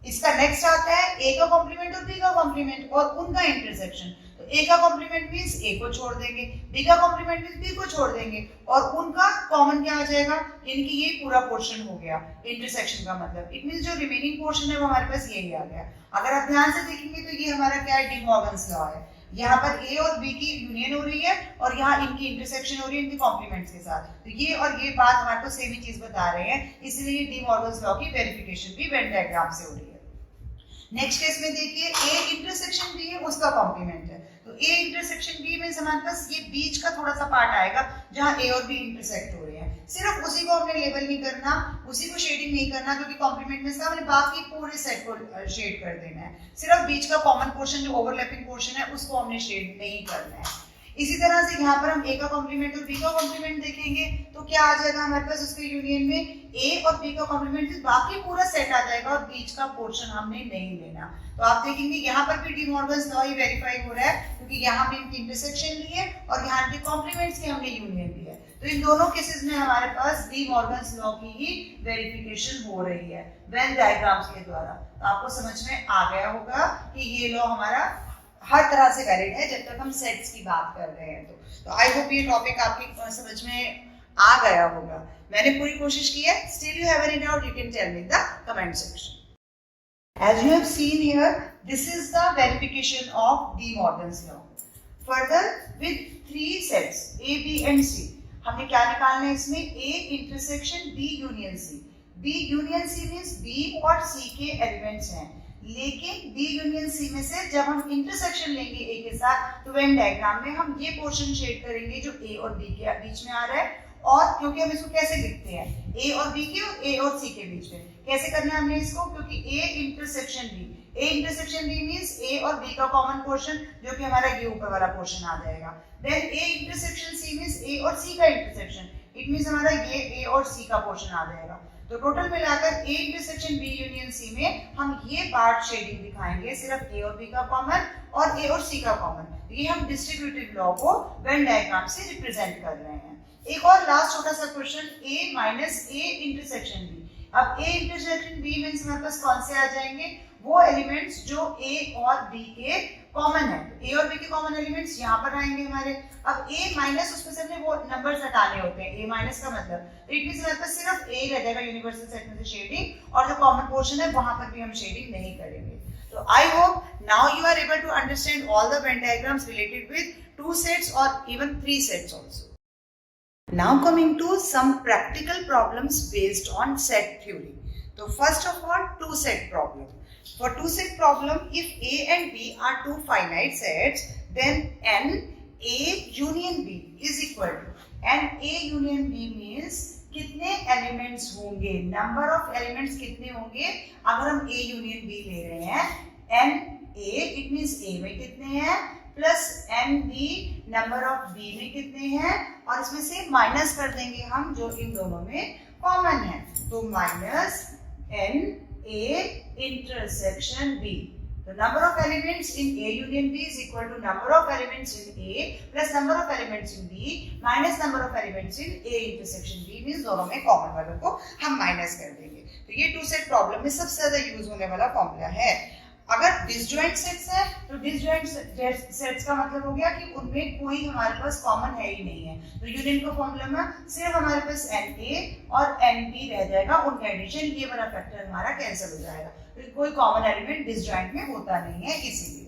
इसका नेक्स्ट आता है ए का कॉम्प्लीमेंट और बी का कॉम्प्लीमेंट और उनका इंटरसेक्शन। तो ए का कॉम्प्लीमेंट मींस ए को छोड़ देंगे, बी का कॉम्प्लीमेंट मींस बी को छोड़ देंगे, और उनका कॉमन क्या आ जाएगा, यानी कि ये पूरा पोर्शन हो गया इंटरसेक्शन का मतलब, इट मींस जो रिमेनिंग पोर्शन है वो हमारे पास यही आ गया। अगर आप ध्यान से देखेंगे तो ये हमारा क्या है, डी मॉर्गन्स लॉ है, यहाँ पर ए और बी की यूनियन हो रही है और यहाँ इनकी इंटरसेक्शन हो रही है इनके कॉम्प्लीमेंट्स के साथ, तो ये और ये बात हमारे को सेम ही चीज बता रहे हैं, इसलिए डी मॉर्गन्स लॉ की वेरिफिकेशन भी वेन डायग्राम से हो रही है। नेक्स्ट केस में देखिए ए इंटरसेक्शन बी है, उसका कॉम्प्लीमेंट है, तो ए इंटरसेक्शन बी में हमारे पास ये बीच का थोड़ा सा पार्ट आएगा जहां ए और बी इंटरसेक्ट हो रहे हैं, सिर्फ उसी को हमने लेबल नहीं करना, उसी को शेडिंग नहीं करना, क्योंकि कॉम्प्लीमेंट में से हमने बाकी पूरे सेट को शेड कर देना है, सिर्फ बीच का कॉमन पोर्शन जो ओवरलैपिंग पोर्शन है उसको हमने शेड नहीं करना है। इसी तरह से यहाँ पर हम ए का कॉम्प्लीमेंट और बी का कॉम्प्लीमेंट देखेंगे तो क्या आ जाएगा हमारे पास उसके यूनियन में ए और बी का कॉम्प्लीमेंट, बाकी पूरा सेट आ जाएगा और बीच का पोर्शन हमने नहीं लेना। तो आप देखेंगे यहाँ पर भी डी मॉर्गन्स लॉ ही वेरीफाई हो रहा है, क्योंकि यहाँ पे इनकी इंटरसेक्शन ली है और यहाँ के कॉम्प्लीमेंट्स की हमने यूनियन ली है, तो इन दोनों केसेस में हमारे पास डी मॉर्गन्स लॉ की ही वेरिफिकेशन हो रही है वेन डायग्राम्स के द्वारा। तो आपको समझ में आ गया होगा कि ये लॉ हमारा हर तरह से वैलिड है जब तक हम सेट्स की बात कर रहे हैं। तो आई होप ये टॉपिक आपकी समझ में आ गया होगा, मैंने पूरी कोशिश की है। Still you have any doubt you can tell me in the comment section. As you have seen here, this is the verification of De Morgan's law. Further, with three sets A, B and C, हमने क्या निकालना है इसमें, A intersection B union C. B union C means B और C के elements हैं, लेकिन B union C में से जब हम इंटरसेक्शन लेंगे A के साथ तो वेन डायग्राम में हम ये पोर्शन शेड करेंगे जो A और B के बीच में आ रहा है, और क्योंकि हम इसको कैसे लिखते हैं, A और B के और A और C के बीच में कैसे करना है हमने इसको, क्योंकि A intersection B, A intersection B means A और B का कॉमन पोर्शन जो कि हमारा ये ऊपर वाला पोर्शन आ जाएगा, then A intersection C means A और C का इंटरसेक्शन, इट मींस हमारा ये A और C का पोर्शन आ जाएगा। तो टोटल मिलाकर A intersection B union C में हम ये पार्ट शेडिंग दिखाएंगे, सिर्फ A और B का कॉमन और A और C का कॉमन, ये हम डिस्ट्रीब्यूटिव लॉ को वेन डायग्राम से रिप्रेजेंट कर रहे हैं। एक और लास्ट छोटा सा question, A minus A intersection B। अब A इंटरसेक्शन B मींस हमारे पास कौन से आ जाएंगे, वो एलिमेंट्स जो A और B के कॉमन है, तो A और B के कॉमन एलिमेंट्स यहाँ पर आएंगे हमारे। अब A माइनस उसमें से वो नंबर्स हटाने होते हैं, A माइनस का मतलब, तो इट मींस हमारे पास सिर्फ A रह जाएगा यूनिवर्सल सेट में से शेडिंग, और जो कॉमन पोर्शन है वहां पर भी हम शेडिंग नहीं करेंगे। तो I hope now you are able to understand all the Venn diagrams related with 2 sets or even 3 sets also. Now coming to some practical problems based on set theory. So first of all, 2 set problem. For 2 set problem, if A and B are 2 finite sets, then n A union B is equal to n A union B means कितने elements होंगे, number of elements कितने होंगे अगर हम A union B ले रहे हैं, n A it means A में कितने हैं plus n B number of B में कितने हैं, और इसमें से माइनस कर देंगे हम जो इन दोनों में कॉमन है, तो minus n A intersection B तो number of elements in A union B is equal to number of elements in A plus number of elements in B minus number of elements in A intersection B, means दोनों में common वालों को हम minus कर देंगे। तो ये to set problem में सबसे ज्यादा यूज होने वाला फॉर्मूला है। अगर डिसजॉइंट सेट्स है तो डिसजॉइंट सेट्स का मतलब हो गया कि उनमें कोई हमारे पास कॉमन है ही नहीं है, तो यूनियन का फॉर्मूला में सिर्फ हमारे पास NA और NB रह जाएगा, उनका एडिशन ये वाला फैक्टर हमारा कैंसिल हो जाएगा, तो कोई कॉमन एलिमेंट डिसजॉइंट में होता नहीं है इसीलिए।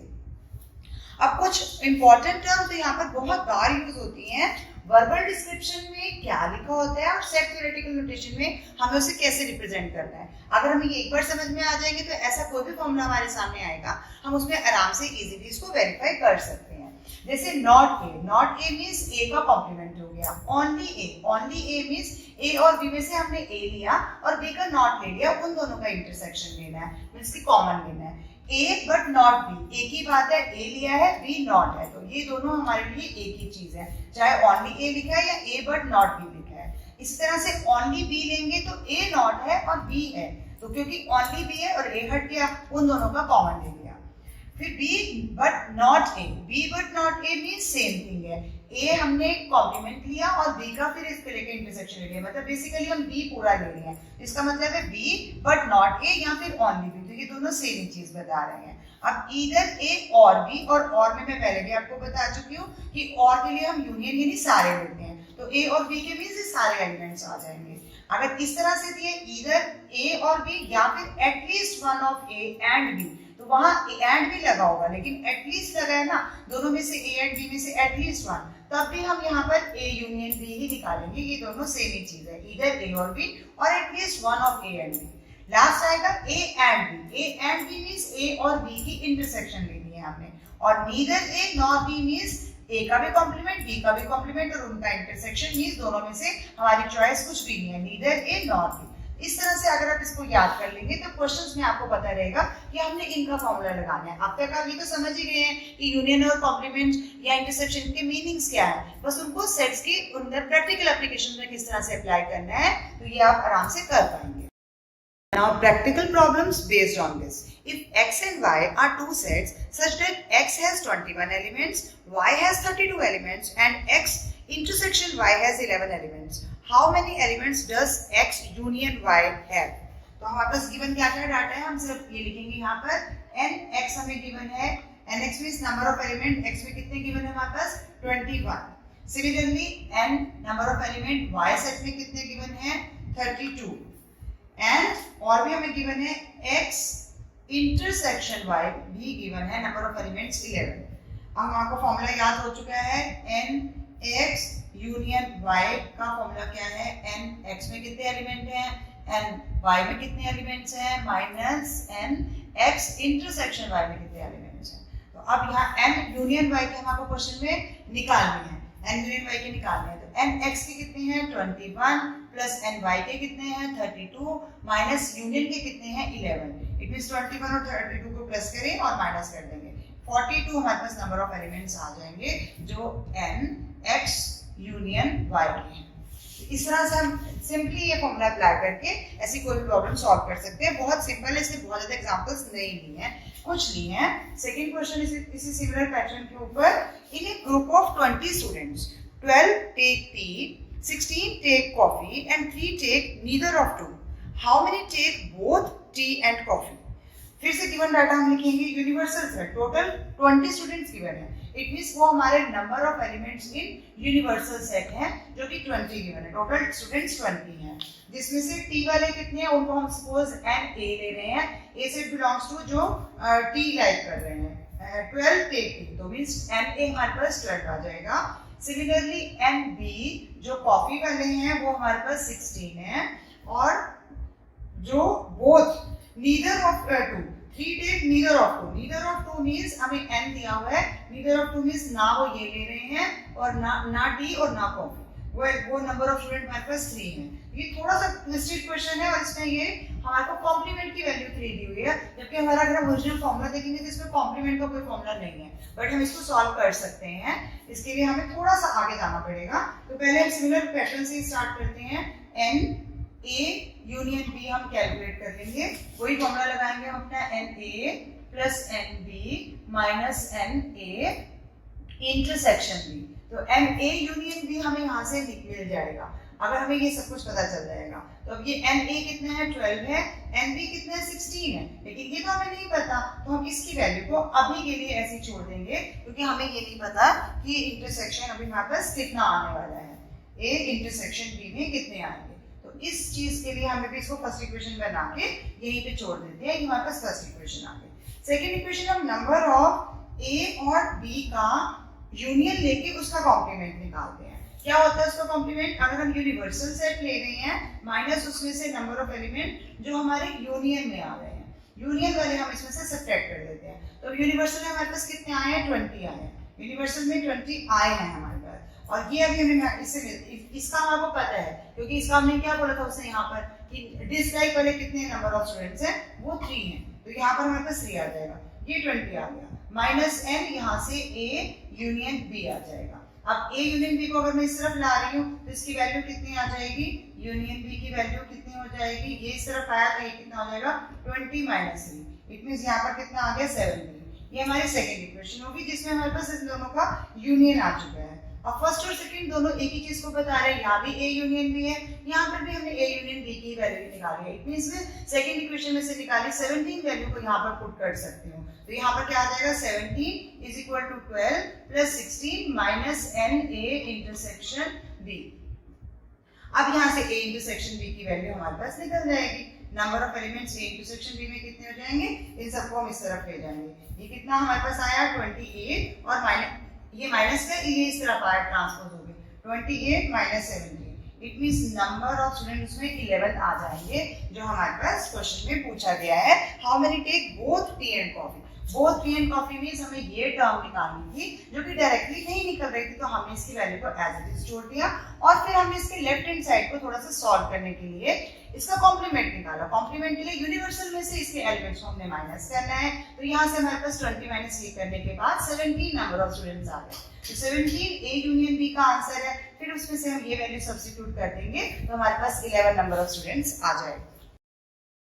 अब कुछ इंपॉर्टेंट टर्म्स तो यहाँ पर बहुत बार यूज होती हैं। वर्बल डिस्क्रिप्शन में क्या लिखा होता है और सेट थ्योरेटिकल नोटेशन में हमें उसे कैसे रिप्रेजेंट करना है, अगर हमें ये एक बार समझ में आ जाएंगे तो ऐसा कोई भी फॉर्मूला हमारे सामने आएगा हम उसमें आराम से इजीली इसको वेरीफाई कर सकते हैं। जैसे नॉट ए मींस ए का कॉम्प्लीमेंट हो गया, ओनली ए मींस ए और बी में से हमने ए लिया और बी का नॉट ले लिया, उन दोनों का इंटरसेक्शन लेना है, मींस की कॉमन लेना है। ए बट नॉट बी, एक ही बात है, ए लिया है बी नॉट है, तो ये दोनों हमारे लिए एक ही चीज है, चाहे ओनली ए लिखा है या ए बट नॉट बी लिखा है। इस तरह से ओनली बी लेंगे तो ए नॉट है और बी है, तो क्योंकि ओनली बी है और ए हट गया, उन दोनों का कॉमन ले लिया। फिर B but not A, B but not A means same thing है, ए हमने कॉम्प्लीमेंट लिया और बी का फिर इसके लेके इंटरसेक्शन ले लिया, मतलब बेसिकली हम बी पूरा ले रहे हैं, इसका मतलब है बी बट नॉट ए या फिर ओनली बी, तो ये दोनों सेम ही चीज बता रहे हैं। अब ईदर ए और बी, और में मैं पहले भी आपको बता चुकी हूँ कि और के लिए हम यूनियन यानी सारे लेते हैं, तो ए और बी के मींस सारे एलिमेंट्स आ जाएंगे। अगर इस तरह से दिए ईदर ए और बी या फिर at least one of A and B, तो वहां एंड भी लगा होगा, लेकिन एटलीस्ट लगा है ना, दोनों में से ए एंड बी में से एटलीस्ट वन, तब भी हम यहाँ पर ए यूनियन बी ही निकालेंगे, ये दोनों सेम ही चीज है, ईदर ए और बी और at least one of A and B. Last आएगा A and B means A और बी की इंटरसेक्शन लेनी है हमने, और neither A nor B means A का भी कॉम्प्लीमेंट बी का भी कॉम्प्लीमेंट और उनका इंटरसेक्शन मींस दोनों में से हमारी चॉइस कुछ भी नहीं है, नीदर ए नॉर बी। इस तरह से अगर आप इसको याद कर लेंगे तो क्वेश्चंस में आपको पता रहेगा कि हमने इनका फॉर्मूला लगाना है। अब तक आप ये तो समझ ही गए हैं कि यूनियन और कॉम्प्लीमेंट या इंटरसेक्शन के मीनिंग्स क्या है, बस उनको सेट्स की अंदर प्रैक्टिकल एप्लीकेशन में किस तरह से अप्लाई करना है, तो ये आप आराम से कर पाएंगे। Now practical problems based on this. If x and y are two sets such that x has 21 elements, y has 32 elements and x intersection y has 11 elements, how many elements does x union y have? तो हमारे पास given क्या क्या data है, हम सिर्फ ये लिखेंगे यहाँ पर n x हमें गिवन है, n x means number of element, x में कितने गिवन है हमारे पास 21। Similarly n number of element y set में कितने गिवन है 32, एंड और भी हमें गिवन है x इंटरसेक्शन y भी गिवन है, नंबर ऑफ एलिमेंट्स 11। अब आपको फॉर्मूला याद हो चुका है, n x यूनियन y का फॉर्मूला क्या है, n x में कितने एलिमेंट हैं, n y में कितने एलिमेंट्स हैं, minus n x intersection y में कितने एलिमेंट्स हैं। तो अब यहाँ n यूनियन y के हम आपको क्वेश्चन में निकालने हैं, n यूनियन y के निकालने हैं, तो n x के कितने हैं 21 प्लस n y के कितने हैं 32 माइनस यूनियन के कितने हैं 11, इट मींस 21 और 32 को प्लस करें और माइनस कर देंगे, 42 हमारे पास नंबर ऑफ एलिमेंट्स आ जाएंगे जो n x यूनियन y के हैं। इस तरह से हम सिंपली ये फॉर्मूला अप्लाई करके ऐसी कोई भी प्रॉब्लम सॉल्व कर सकते हैं, बहुत सिंपल है, इसमें बहुत ज्यादा एग्जांपल्स नहीं ली हैं, कुछ ली हैं। सेकंड क्वेश्चन इसी सिमिलर पैटर्न के ऊपर, in a group of 20 students 12 take tea, 16 take coffee and 3 take neither of two. How many take both tea and coffee? फिर से गिवन डाटा हम लिखेंगे, universal set, total 20 students given है, it means वो हमारे number of elements in universal set हैं जो कि 20 गिवन है, टोटल स्टूडेंट्स 20 हैं, जिसमें से टी वाले कितने हैं, उनको हम सपोज एन ए ले रहे हैं, ए सेट बिलोंग्स टू जो टी लाइक कर रहे हैं, 12 टेक टी, तो मींस एन ए हमारे पास 12 आ जाएगा। सिमिलरली एन बी जो कॉफी वाले हैं वो हमारे पास 16 है, और जो both neither of two, 3 take neither of two, neither of two means हमें एन दिया हुआ है, नीदर ऑफ टू मींस ना वो ये ले रहे हैं और ना टी और ना कॉफी, वो नंबर ऑफ स्टूडेंट हमारे पास 3 है। ये थोड़ा सा ट्विस्टेड क्वेश्चन है और इसमें ये हमारे को कॉम्प्लीमेंट की वैल्यू 3 दी हुई है, जबकि हमारा अगर हम ओरिजिनल फॉर्मूला देखेंगे तो इसमें कॉम्प्लीमेंट का कोई फॉर्मूला नहीं है, बट हम इसको सॉल्व कर सकते हैं। इसके लिए हमें थोड़ा सा आगे जाना पड़ेगा, तो पहले हम सिमिलर पैटर्न से स्टार्ट करते हैं। n ए यूनियन बी हम कैलकुलेट कर लेंगे, वही फॉर्मूला लगाएंगे हम अपना N A plus N B minus N A intersection B. तो एन ए यूनियन बी हमें यहाँ से मिल जाएगा अगर हमें ये सब कुछ पता चल जाएगा। तो अब ये एन ए कितना है 12 है, एन बी कितना है 16 है, लेकिन ये तो हमें नहीं पता, तो हम इसकी वैल्यू को अभी के लिए ऐसे छोड़ देंगे क्योंकि हमें ये नहीं पता कि इंटरसेक्शन अभी हमारे पास कितना आने वाला है, ए इंटरसेक्शन बी में कितने आएंगे। तो इस चीज के लिए हमें भी इसको फर्स्ट इक्वेशन बना के यहीं पे छोड़ देते हैं, हमारे पास फर्स्ट इक्वेशन आ गई। सेकेंड इक्वेशन हम नंबर ऑफ ए और बी का यूनियन लेके उसका कॉम्प्लीमेंट निकालते हैं। क्या होता है उसका कॉम्प्लीमेंट, अगर हम यूनिवर्सल सेट ले रहे हैं माइनस उसमें से नंबर ऑफ एलिमेंट जो हमारे यूनियन में आ रहे हैं, यूनियन वाले हम इसमें से सब्ट्रैक्ट कर देते हैं। तो यूनिवर्सल में हमारे पास कितने आए हैं 20 आए हैं, यूनिवर्सल में 20 आए हैं हमारे पास, और ये अभी हमें इसका हमारे पता है क्योंकि इसका हमने क्या बोला था उसने यहाँ पर कि डिसलाइक वाले कितने नंबर ऑफ स्टूडेंट्स हैं, वो 3 हैं, तो यहाँ पर हमारे पास 3 आ जाएगा, ये 20 आ गया माइनस एन, यहाँ से ए यूनियन बी आ जाएगा। अब ए यूनियन बी को अगर मैं इस तरफ ला रही हूँ तो इसकी वैल्यू कितनी आ जाएगी, यूनियन बी की वैल्यू कितनी हो जाएगी, ये इस तरफ आया तो ये कितना हो जाएगा 20 माइनस 3, इट मींस यहाँ पर कितना आ गया 17। ये हमारी सेकंड इक्वेशन होगी जिसमें हमारे पास इन दोनों का यूनियन आ चुका है। अब फर्स्ट और सेकंड दोनों एक ही चीज को बता रहे हैं, यहाँ भी ए यूनियन बी है, यहाँ पर भी हमने ए यूनियन बी की वैल्यू निकाली है, इट मींस मैं सेकंड इक्वेशन में से निकाली 17 वैल्यू को यहाँ पर पुट कर सकती हूँ। तो यहाँ पर क्या आ जाएगा 17 is equal to 12 plus 16 minus N A intersection B. अब यहाँ से ए इंटरसेक्शन बी की वैल्यू हमारे पास निकल जाएगी, number of elements A intersection B में कितने हो जाएंगे, इन सबको हम इस तरफ ले जाएंगे, ये कितना हमारे पास आया 28 और माइनस ये माइनस का ये इस तरफ आया ट्रांसपोज हो गए 28 minus 17, it means number of student उसमें 11 आ जाएंगे जो हमारे पास क्वेश्चन में पूछा गया है। How many take both tea and coffee, both tea and coffee means हमें ये टर्म निकालनी थी जो कि डायरेक्टली नहीं निकल रही थी, तो हमने इसकी वैल्यू को एज इट इज छोड़ दिया और फिर हमने इसके लेफ्ट हैंड साइड को थोड़ा सा सॉल्व करने के लिए इसका कॉम्प्लीमेंट निकाला। कॉम्प्लीमेंट के लिए यूनिवर्सल में से इसके एलिमेंट्स को हमने माइनस करना है, तो यहाँ से हमारे पास 20 माइनस ये करने के बाद 17 नंबर ऑफ स्टूडेंट्स आ गए, तो 17 ए यूनियन बी का आंसर है, फिर उसमें से हम ये वैल्यू सब्स्टिट्यूट कर देंगे तो हमारे पास 11 नंबर ऑफ स्टूडेंट्स आ जाएगा।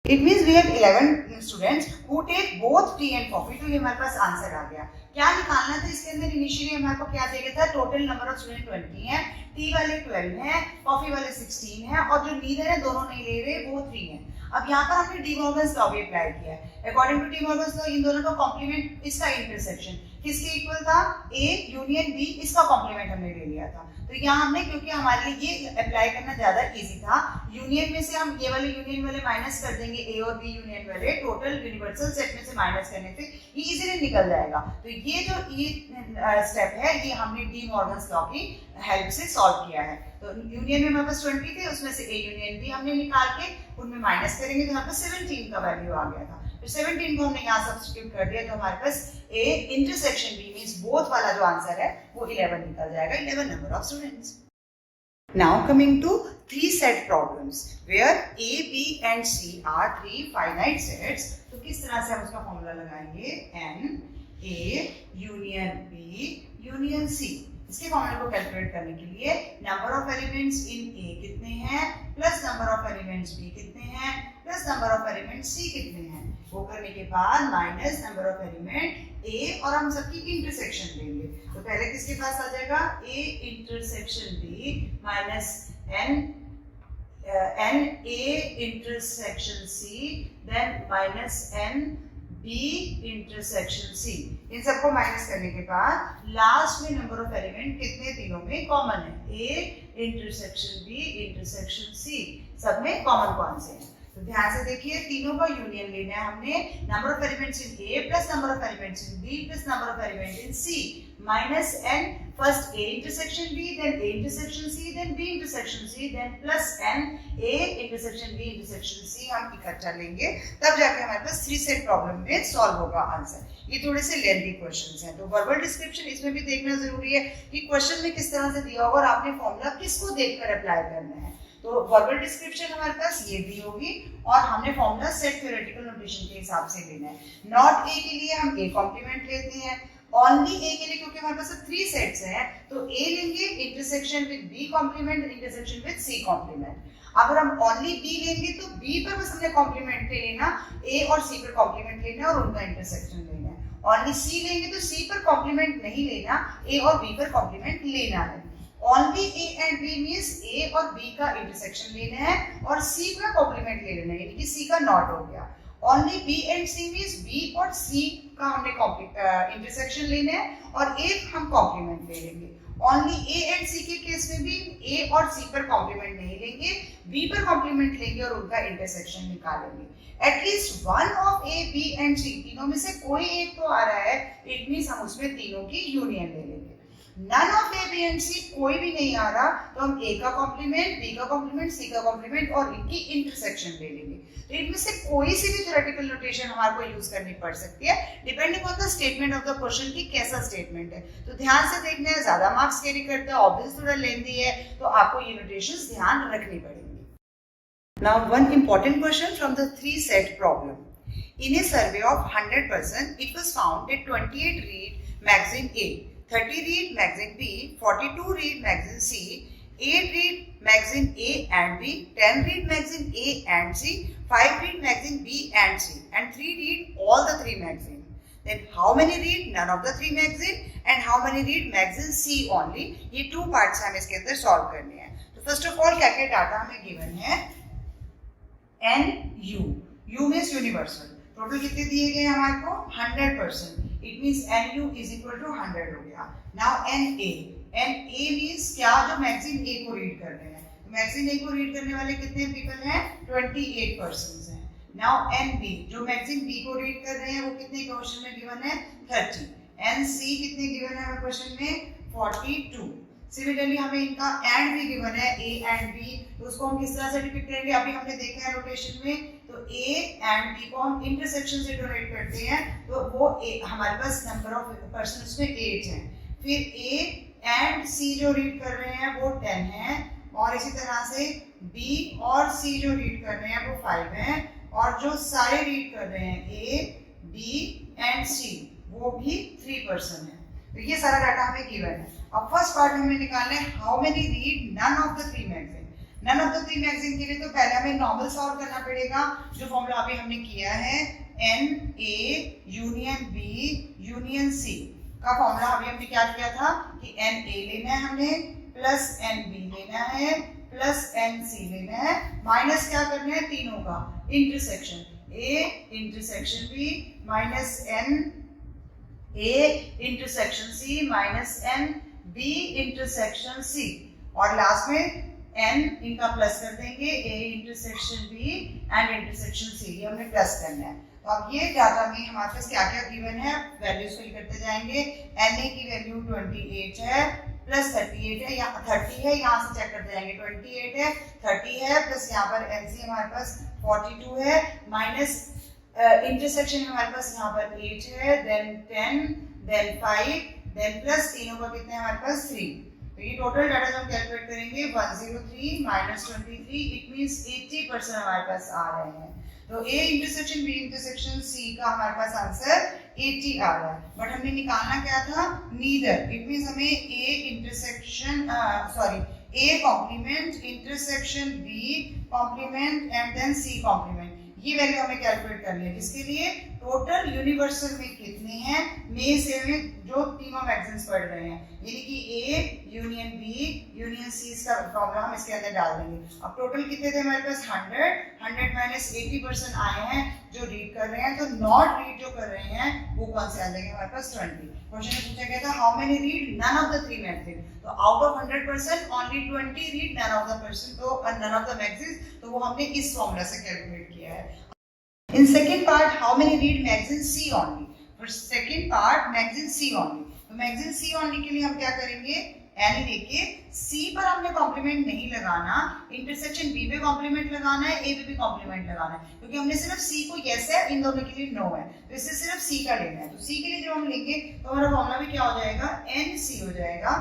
It means we have 11 students who take both tea and coffee, तो ये हमारे पास आंसर आ गया। क्या निकालना था इसके अंदर, इनिशियली हमारे को क्या चाहिए था, टोटल नंबर ऑफ स्टूडेंट 20 है, टी वाले 12 हैं, कॉफी वाले 16 हैं और जो नीदर है दोनों नहीं ले रहे वो 3 हैं। अब यहाँ पर हमने डी मॉर्गन्स लॉ भी अप्लाई किया है। According to De Morgan's law इन दोनों का कॉम्प्लीमेंट, इसका इंटरसेक्शन किसके इक्वल था, ए यूनियन बी, इसका कॉम्प्लीमेंट हमने ले लिया था। तो यहाँ हमने, क्योंकि हमारे लिए ये अप्लाई करना ज्यादा इजी था, यूनियन में से हम ये वाले यूनियन वाले माइनस कर देंगे, ए और बी यूनियन वाले टोटल यूनिवर्सल सेट में से माइनस करने से ये इजीली निकल जाएगा। तो ये जो स्टेप है ये हमने डी मॉर्गन्स लॉ की हेल्प से सॉल्व किया है। तो यूनियन में हमारे पास 20 थे, उसमें से ए यूनियन बी हमने निकाल के उनमें माइनस करेंगे तो यहाँ पर 17 का वैल्यू आ गया था, तो 17 को हमने यहाँ सब्स्टिट्यूट कर दिया तो हमारे पास A intersection B means both वाला जो आंसर है वो 11 निकल जाएगा, 11 number of students. Now coming to 3 set problems where A, B and C are 3 finite sets, तो किस तरह से हम उसका फॉर्मूला लगाएंगे, N A union B union C। इसके फॉर्मूले को कैलकुलेट करने के लिए number of elements in A कितने हैं plus number of elements B कितने हैं plus number of elements C कितने हैं, वो करने के बाद minus number of element A और हम सबकी इंटरसेक्शन लेंगे। तो पहले किसके पास आ जाएगा, A intersection B minus N A intersection C then minus N B intersection C। इन सबको माइनस करने के बाद लास्ट में नंबर ऑफ एलिमेंट कितने तीनों में कॉमन है, A intersection B intersection C, सब में कॉमन कौन से हैं। तो ध्यान से देखिए तीनों का यूनियन लेना है हमने, number of elements in A plus number of elements in B plus number of element in C minus N, first A intersection B then A intersection C then B intersection C then plus N A intersection B intersection C हम इकट्ठा लेंगे, तब जाके हमारे पास 3 set problem में solve होगा answer. ये थोड़े से लेंथी क्वेश्चंस हैं, तो वर्बल डिस्क्रिप्शन इसमें भी देखना जरूरी है कि क्वेश्चन में किस तरह से दिया होगा और आपने फॉर्मूला किसको देखकर अप्लाई करना है। तो वर्बल डिस्क्रिप्शन हमारे पास ये दी होगी और हमने फॉर्मूला सेट थ्योरेटिकल नोटेशन के हिसाब से लेना है। नॉट ए के लिए हम ए कॉम्प्लीमेंट लेते हैं, ओनली ए के लिए क्योंकि हमारे पास 3 सेट्स हैं तो ए लेंगे intersection with B complement intersection with C complement. अगर हम ओनली बी लेंगे तो बी पर बस हमने कॉम्प्लीमेंट ले लेना, ए और सी पर कॉम्प्लीमेंट लेना और उनका इंटरसेक्शन लेना है। ओनली सी लेंगे तो सी पर कॉम्प्लीमेंट नहीं लेना, ए और बी पर कॉम्प्लीमेंट लेना है। Only A and B means A और बी का इंटरसेक्शन लेना है और सी का कॉम्प्लीमेंट ले लेना है, यानी कि सी का नॉट हो गया। Only B and C means B और सी का हमने इंटरसेक्शन लेना है और एक हम कॉम्प्लीमेंट ले लेंगे। ओनली ए एंड सी के केस में भी ए और सी पर कॉम्प्लीमेंट नहीं लेंगे, बी पर कॉम्प्लीमेंट लेंगे और उनका इंटरसेक्शन निकालेंगे। At least one of A B and C, तीनों में से कोई एक तो आ रहा है, इट मींस हम उसमें तीनों की यूनियन ले लेंगे। None of A B and C, कोई भी नहीं आ रहा तो हम ए का कॉम्प्लीमेंट, बी का कॉम्प्लीमेंट, सी का कॉम्प्लीमेंट और इनकी इंटरसेक्शन ले लेंगे। तो इनमें से कोई सी भी थ्योरेटिकल नोटेशन हमारे को यूज करनी पड़ सकती है, depending on the statement of the question की कैसा स्टेटमेंट है। तो ध्यान से देखना है, ज्यादा मार्क्स कैरी करते हैं, ऑब्वियस थोड़ा लेंथी है, तो आपको ये नोटेशंस ध्यान रखनी पड़ेंगी। Now one important question from the 3 set problem. In a survey of 100%, it was found that 28 read magazine A, 30 read magazine B, 42 read magazine C, 8 read magazine A and B, 10 read magazine A and C, 5 read magazine B and C, and 3 read all the 3 magazine. Then how many read none of the 3 magazine and how many read magazine C only? ये 2 parts हमें इसके अंदर solve करने हैं। तो first of all क्या क्या data हमें given है? N U, U means universal. Total कितने दिए गए हमारे को? 100%. It means NU is equal to 100 हो गया। नाउ NA, NA मींस क्या? जो मैगजीन A को रीड कर रहे हैं, मैगजीन A को रीड करने वाले कितने पीपल हैं? 28% हैं। नाउ NB, जो मैगजीन B को रीड कर रहे हैं वो कितने क्वेश्चन में गिवन है? 30। NC कितने गिवन है हमें क्वेश्चन में? 42। सिमिलरली हमें इनका एंड भी गिवन है, A एंड B, तो उसको हम किस तरह से डिपिक्ट करेंगे? अभी हमने देखा है नोटेशन में, तो A एंड B को हम इंटरसेक्शन से डोनेट करते हैं, तो वो हमारे पास नंबर ऑफ पर्सन उसमें 8 हैं। फिर A एंड C जो रीड कर रहे हैं वो 10 हैं, और इसी तरह से B और C जो रीड कर रहे हैं वो 5 हैं, और जो सारे रीड कर रहे हैं A, B एंड C वो भी 3% है। तो ये सारा डाटा हमें गिवन है। अब फर्स्ट पार्ट हमें निकालना है how many read none of the 3 magazine. None of the 3 magazine के लिए तो पहले हमें नॉर्मल सॉल्व करना पड़ेगा, जो फॉर्मूला अभी हमने किया है NA union B union C का फॉर्मूला अभी हमने क्या किया था कि NA लेना है हमने, प्लस NB लेना है, प्लस NC लेना है, माइनस क्या करना है? तीनों का intersection, A intersection B minus N A intersection C minus N B intersection C, और लास्ट में N इनका प्लस कर देंगे, A intersection B and intersection C, ये हमने प्लस करना है। तो अब ये डाटा में हमारे पास क्या क्या गिवन है, वैल्यूज फिल करते जाएंगे। NA की वैल्यू 28 है, प्लस 38 है, यहाँ 30 है, यहाँ से चेक करते जाएंगे, 28 है, 30 है, प्लस यहाँ पर NC हमारे पास 42 है, माइनस इंटरसेक्शन हमारे पास यहाँ पर 8 है, देन 10, देन 5, देन प्लस तीनों का कितने हमारे पास 3। तो ये टोटल डाटा जो हम कैलकुलेट करेंगे 103 माइनस 23, इट मींस 80% हमारे पास आ रहे हैं। तो A intersection B intersection C का हमारे पास आंसर 80 आ रहा है, बट हमने निकालना क्या था? नीदर, इट मींस हमें A intersection A complement intersection B complement and then C complement, ये वैल्यू हमें कैलकुलेट करनी है, जिसके लिए टोटल यूनिवर्सल में कितने हैं में से में जो तीनों मैगजीन्स पढ़ रहे हैं, यानी कि A union B union C का फॉर्मूला हम इसके अंदर डाल देंगे। अब टोटल कितने थे हमारे पास? 100 माइनस 80% आए हैं जो रीड कर रहे हैं, तो नॉट रीड जो कर रहे हैं वो कौन से आ जाएंगे हमारे पास? 20। क्वेश्चन में पूछा गया था how many read none of the 3 magazine, तो out of 100% only 20 read none of the person, तो नन ऑफ द मैगजीन, तो वो हमने इस फॉर्मूला से कैलकुलेट किया है। In second part, how many read magazine C only? For second part, magazine C only. तो magazine C only के लिए हम क्या करेंगे? N लेके C पर हमने कॉम्प्लीमेंट नहीं लगाना, इंटरसेक्शन B पे कॉम्प्लीमेंट लगाना है, A पे भी कॉम्प्लीमेंट लगाना है, क्योंकि हमने सिर्फ C को yes है, इन दोनों के लिए no है, तो इससे सिर्फ C का लेना है। तो C के लिए जब हम लेंगे तो हमारा फॉर्मूला भी क्या हो जाएगा? NC हो जाएगा,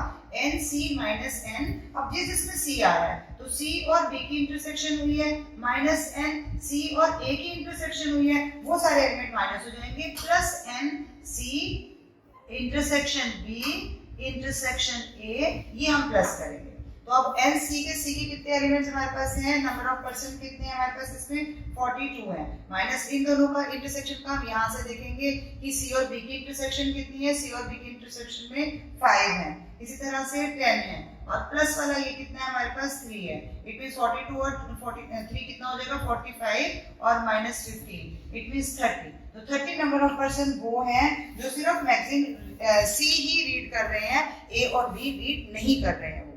NC माइनस N। अब जिसमें C आया है तो C और B की इंटरसेक्शन हुई है, माइनस N C और A की इंटरसेक्शन हुई है, वो सारे एलिमेंट माइनस हो जाएंगे, plus N C intersection B intersection A, ये हम प्लस करेंगे। तो अब एन सी के कितने एलिमेंट्स हमारे पास हैं, नंबर ऑफ पर्सन कितने हैं हमारे पास इसमें 42 है, माइनस इन दोनों का इंटरसेक्शन का हम यहाँ से देखेंगे कि सी और बी की इंटरसेक्शन कितनी है, सी और बी की इंटरसेक्शन में 5 है, इसी तरह से 10 है और प्लस वाला ये कितना है हमारे पास 3 है, इट मींस 42 और 43 कितना हो जाएगा 45 और माइनस 15 इट मींस 30। तो 30 नंबर ऑफ पर्सन वो हैं जो सिर्फ मैगजीन सी ही रीड कर रहे हैं, ए और बी रीड नहीं कर रहे हैं।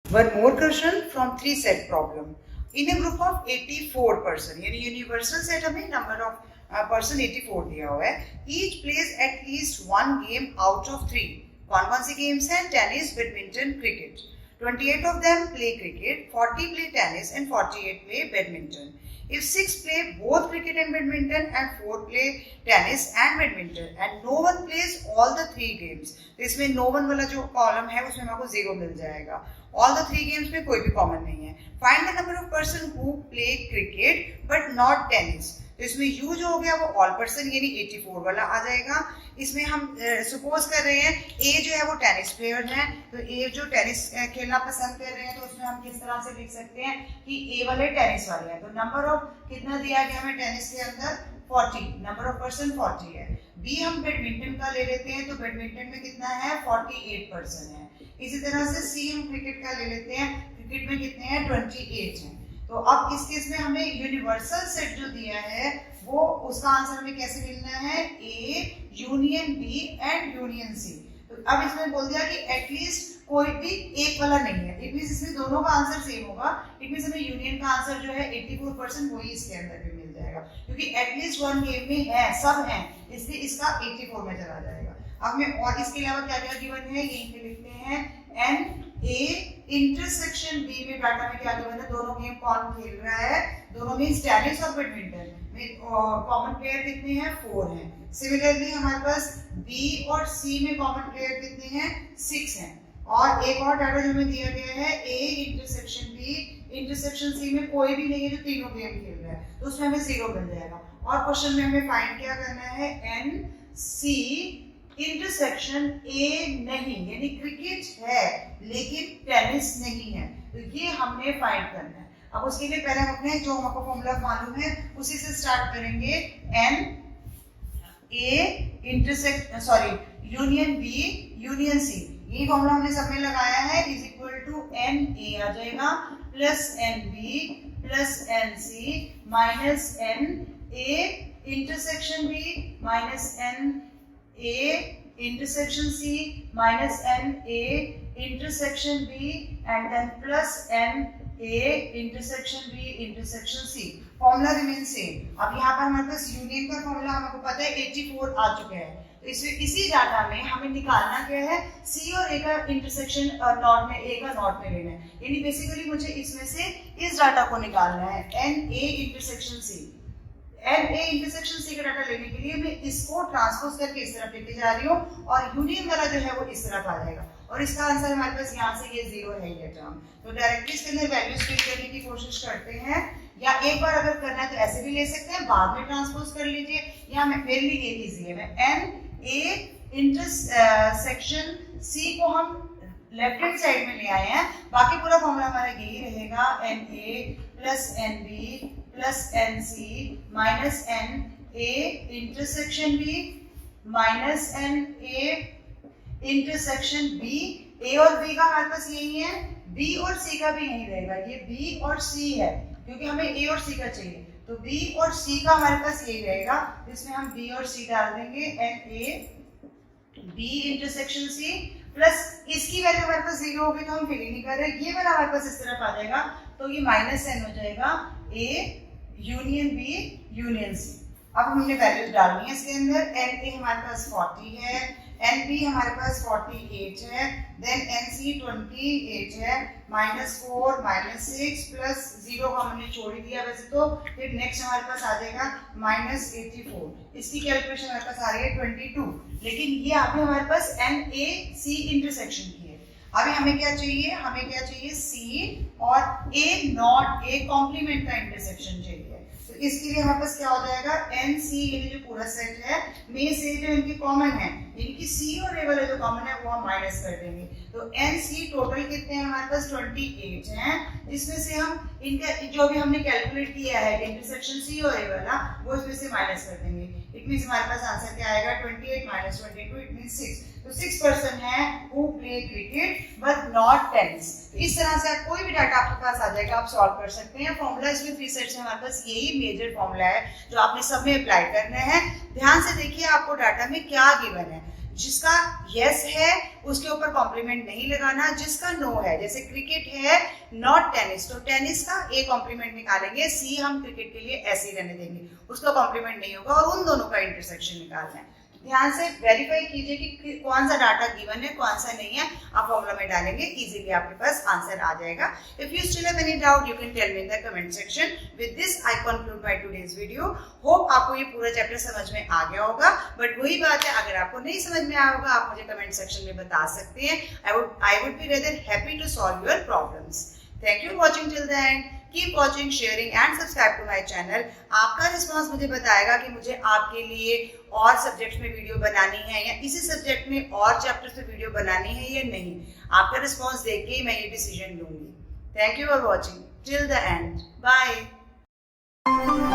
One more question from 3 set problem. In a group of 84 person, यानी यूनिवर्सल सेट हमें नंबर ऑफ पर्सन 84 दिया हुआ है, each plays at least one game out of 3. कौन कौन सी गेम्स हैं, tennis, badminton, cricket. 28 of them play cricket, 40 play tennis and 48 play badminton. If 6 play both cricket and badminton and 4 play tennis and badminton and no one plays all the 3 games, तो इसमें no one वाला जो column है उसमें आपको 0 मिल जाएगा। All the 3 games में कोई भी कॉमन नहीं है। Find the number of person who play cricket but not tennis. तो इसमें U जो हो गया वो ऑल पर्सन यानी 84 वाला आ जाएगा। इसमें हम सपोज कर रहे हैं A जो है वो टेनिस प्लेयर है, तो A जो टेनिस खेलना पसंद कर रहे हैं तो उसमें हम किस तरह से लिख सकते हैं कि A वाले टेनिस वाले हैं, तो नंबर ऑफ कितना दिया गया हमें टेनिस के अंदर 40, नंबर ऑफ पर्सन 40 है। B हम बैडमिंटन का ले लेते हैं तो बैडमिंटन में कितना है 48 पर्सन है। इसी तरह से C हम क्रिकेट का ले लेते हैं, क्रिकेट में कितने हैं 28 हैं। तो अब इस केस में हमें यूनिवर्सल सेट जो दिया है वो उसका आंसर हमें कैसे मिलना है, A union B and union C। तो अब इसमें बोल दिया कि एटलीस्ट कोई भी एक वाला नहीं है, इट मींस इसमें दोनों का आंसर सेम होगा, इट मींस हमें यूनियन का आंसर जो है 84% वही इसके अंदर भी मिल जाएगा क्योंकि एटलीस्ट वन गेम में है, सब हैं, इसलिए इसका 84 में चला जाएगा। अब मैं और इसके अलावा क्या क्या गिवन है यहीं पे लिखते हैं, एन ए इंटरसेक्शन बी में डाटा में क्या गिवन है, दोनों गेम कौन खेल रहा है, दोनों मींस टेनिस और बैडमिंटन में कॉमन प्लेयर कितने हैं 4 हैं। सिमिलरली हमारे पास बी और सी में कॉमन प्लेयर कितने हैं 6 हैं। और एक और डाटा जो हमें दिया गया है A intersection B intersection C में कोई भी नहीं है जो तीनों गेम खेल रहा है, तो उसमें हमें 0 मिल जाएगा। और क्वेश्चन में हमें फाइंड क्या करना है, एन सी इंटरसेक्शन ए नहीं, यानी क्रिकेट है लेकिन टेनिस नहीं है, तो ये हमने फाइंड करना है। अब उसके लिए पहले हम अपने जो हमको फॉर्मूला मालूम है उसी से स्टार्ट करेंगे, n A union B union C, ये फॉर्मूला हमने सब में लगाया है, is equal to n A आ जाएगा plus N B plus n C minus N A intersection B minus n A intersection C minus N A intersection B and then plus N A intersection B intersection C. Formula remain same. अब यहाँ पर हमारे पास union का formula हमको पता है 84 आ चुका है, तो इसी डाटा में हमें निकालना क्या है, C और A का इंटरसेक्शन नॉट में, A का नॉट में लेना है, यानी बेसिकली मुझे इसमें से इस डाटा को निकालना है, N A intersection C। N A intersection C का डाटा लेने के लिए मैं इसको ट्रांसपोज करके इस तरफ लेके जा रही हूँ और यूनियन वाला जो है वो इस तरफ आ जाएगा और इसका आंसर हमारे पास यहाँ से ये 0 है ये टर्म। तो डायरेक्टली इसके अंदर वैल्यूज फिट करने की कोशिश करते हैं, या एक बार अगर करना है तो ऐसे भी ले सकते हैं, बाद में ट्रांसपोज कर लीजिए, या मेरे लिए ये इजी है, मैं एन ए इंटरसेक्शन सी को हम लेफ्ट हैंड साइड में ले आए हैं, बाकी पूरा फॉर्मूला हमारा यही रहेगा, n A plus N B plus n C minus N A intersection B minus N A intersection B. A और बी का हमारे पास यही है, बी और सी का भी यही रहेगा, ये बी और सी है क्योंकि हमें ए और सी का चाहिए, तो बी और सी का हमारे पास यही रहेगा, इसमें हम बी और सी डाल देंगे, N A B intersection C plus इसकी वैल्यू हमारे पास 0 होगी तो हम फिल ही नहीं कर रहे, ये वाला हमारे पास इस तरफ आ जाएगा तो ये माइनस एन हो जाएगा, A union B union C. अब हमने वैल्यू डालनी है इसके अंदर, एन ए हमारे पास 40 है, एन बी हमारे पास 48 है, देन एन सी 28 है, -4 -6 प्लस 0 का हमने छोड़ ही दिया वैसे तो, फिर नेक्स्ट हमारे पास आ जाएगा -84, इसकी कैलकुलेशन हमारे पास आ रही है 22, लेकिन ये अभी हमारे पास एन ए सी इंटरसेक्शन की है। अभी हमें क्या चाहिए, हमें क्या चाहिए सी और ए नॉट ए कॉम्प्लीमेंट का इंटरसेक्शन चाहिए, तो इसके लिए हमारे पास क्या हो जाएगा, एन सी यानी जो पूरा सेट है में से जो इनके कॉमन है यानी कि सी और ए वाला जो कॉमन है वो हम माइनस कर देंगे। तो एन सी टोटल कितने हैं हमारे पास 28 हैं, जिसमें से हम इनका जो भी हमने कैलकुलेट किया है इंटरसेक्शन सी और ए वाला वो इसमें से माइनस कर देंगे। इट मींस हमारे पास आंसर क्या आएगा 28 माइनस 22 इट मींस 6। तो 6 पर्सन है who play cricket but not tennis. इस तरह से आप कोई भी डाटा आपके पास आ जाएगा आप सॉल्व कर सकते हैं। फॉर्मूला इसमें 3 सेट्स है हमारे पास, यही मेजर फॉर्मूला है जो आपने सब में अप्लाई करना है। ध्यान से देखिए आपको डाटा में क्या गिवन है। जिसका यस है उसके ऊपर कॉम्प्लीमेंट नहीं लगाना, जिसका नो है जैसे क्रिकेट है नॉट टेनिस तो टेनिस का ए कॉम्प्लीमेंट निकालेंगे, सी हम क्रिकेट के लिए ऐसे ही रहने देंगे, उसका कॉम्प्लीमेंट नहीं होगा और उन दोनों का इंटरसेक्शन निकालना है। ध्यान से वेरीफाई कीजिए कि कौन सा डाटा गिवन है कौन सा नहीं है, आप फॉर्मूला में डालेंगे इजीली आपके पास आंसर आ जाएगा। If you still have any doubt you can tell me in the comment section. With this I conclude my today's video. Hope आपको ये पूरा चैप्टर समझ में आ गया होगा, बट वही बात है अगर आपको नहीं समझ में आया होगा आप मुझे कमेंट सेक्शन में बता सकते हैं। I would be rather happy to solve your problems. Thank you for watching till the end. Keep watching, sharing and subscribe to my channel. आपका रिस्पांस मुझे बताएगा कि मुझे आपके लिए और सब्जेक्ट्स में वीडियो बनानी है या इसी सब्जेक्ट में और चैप्टर्स में वीडियो बनानी है या नहीं। आपका रिस्पांस देख के ही मैं ये डिसीजन लूंगी। Thank you for watching till the end. Bye.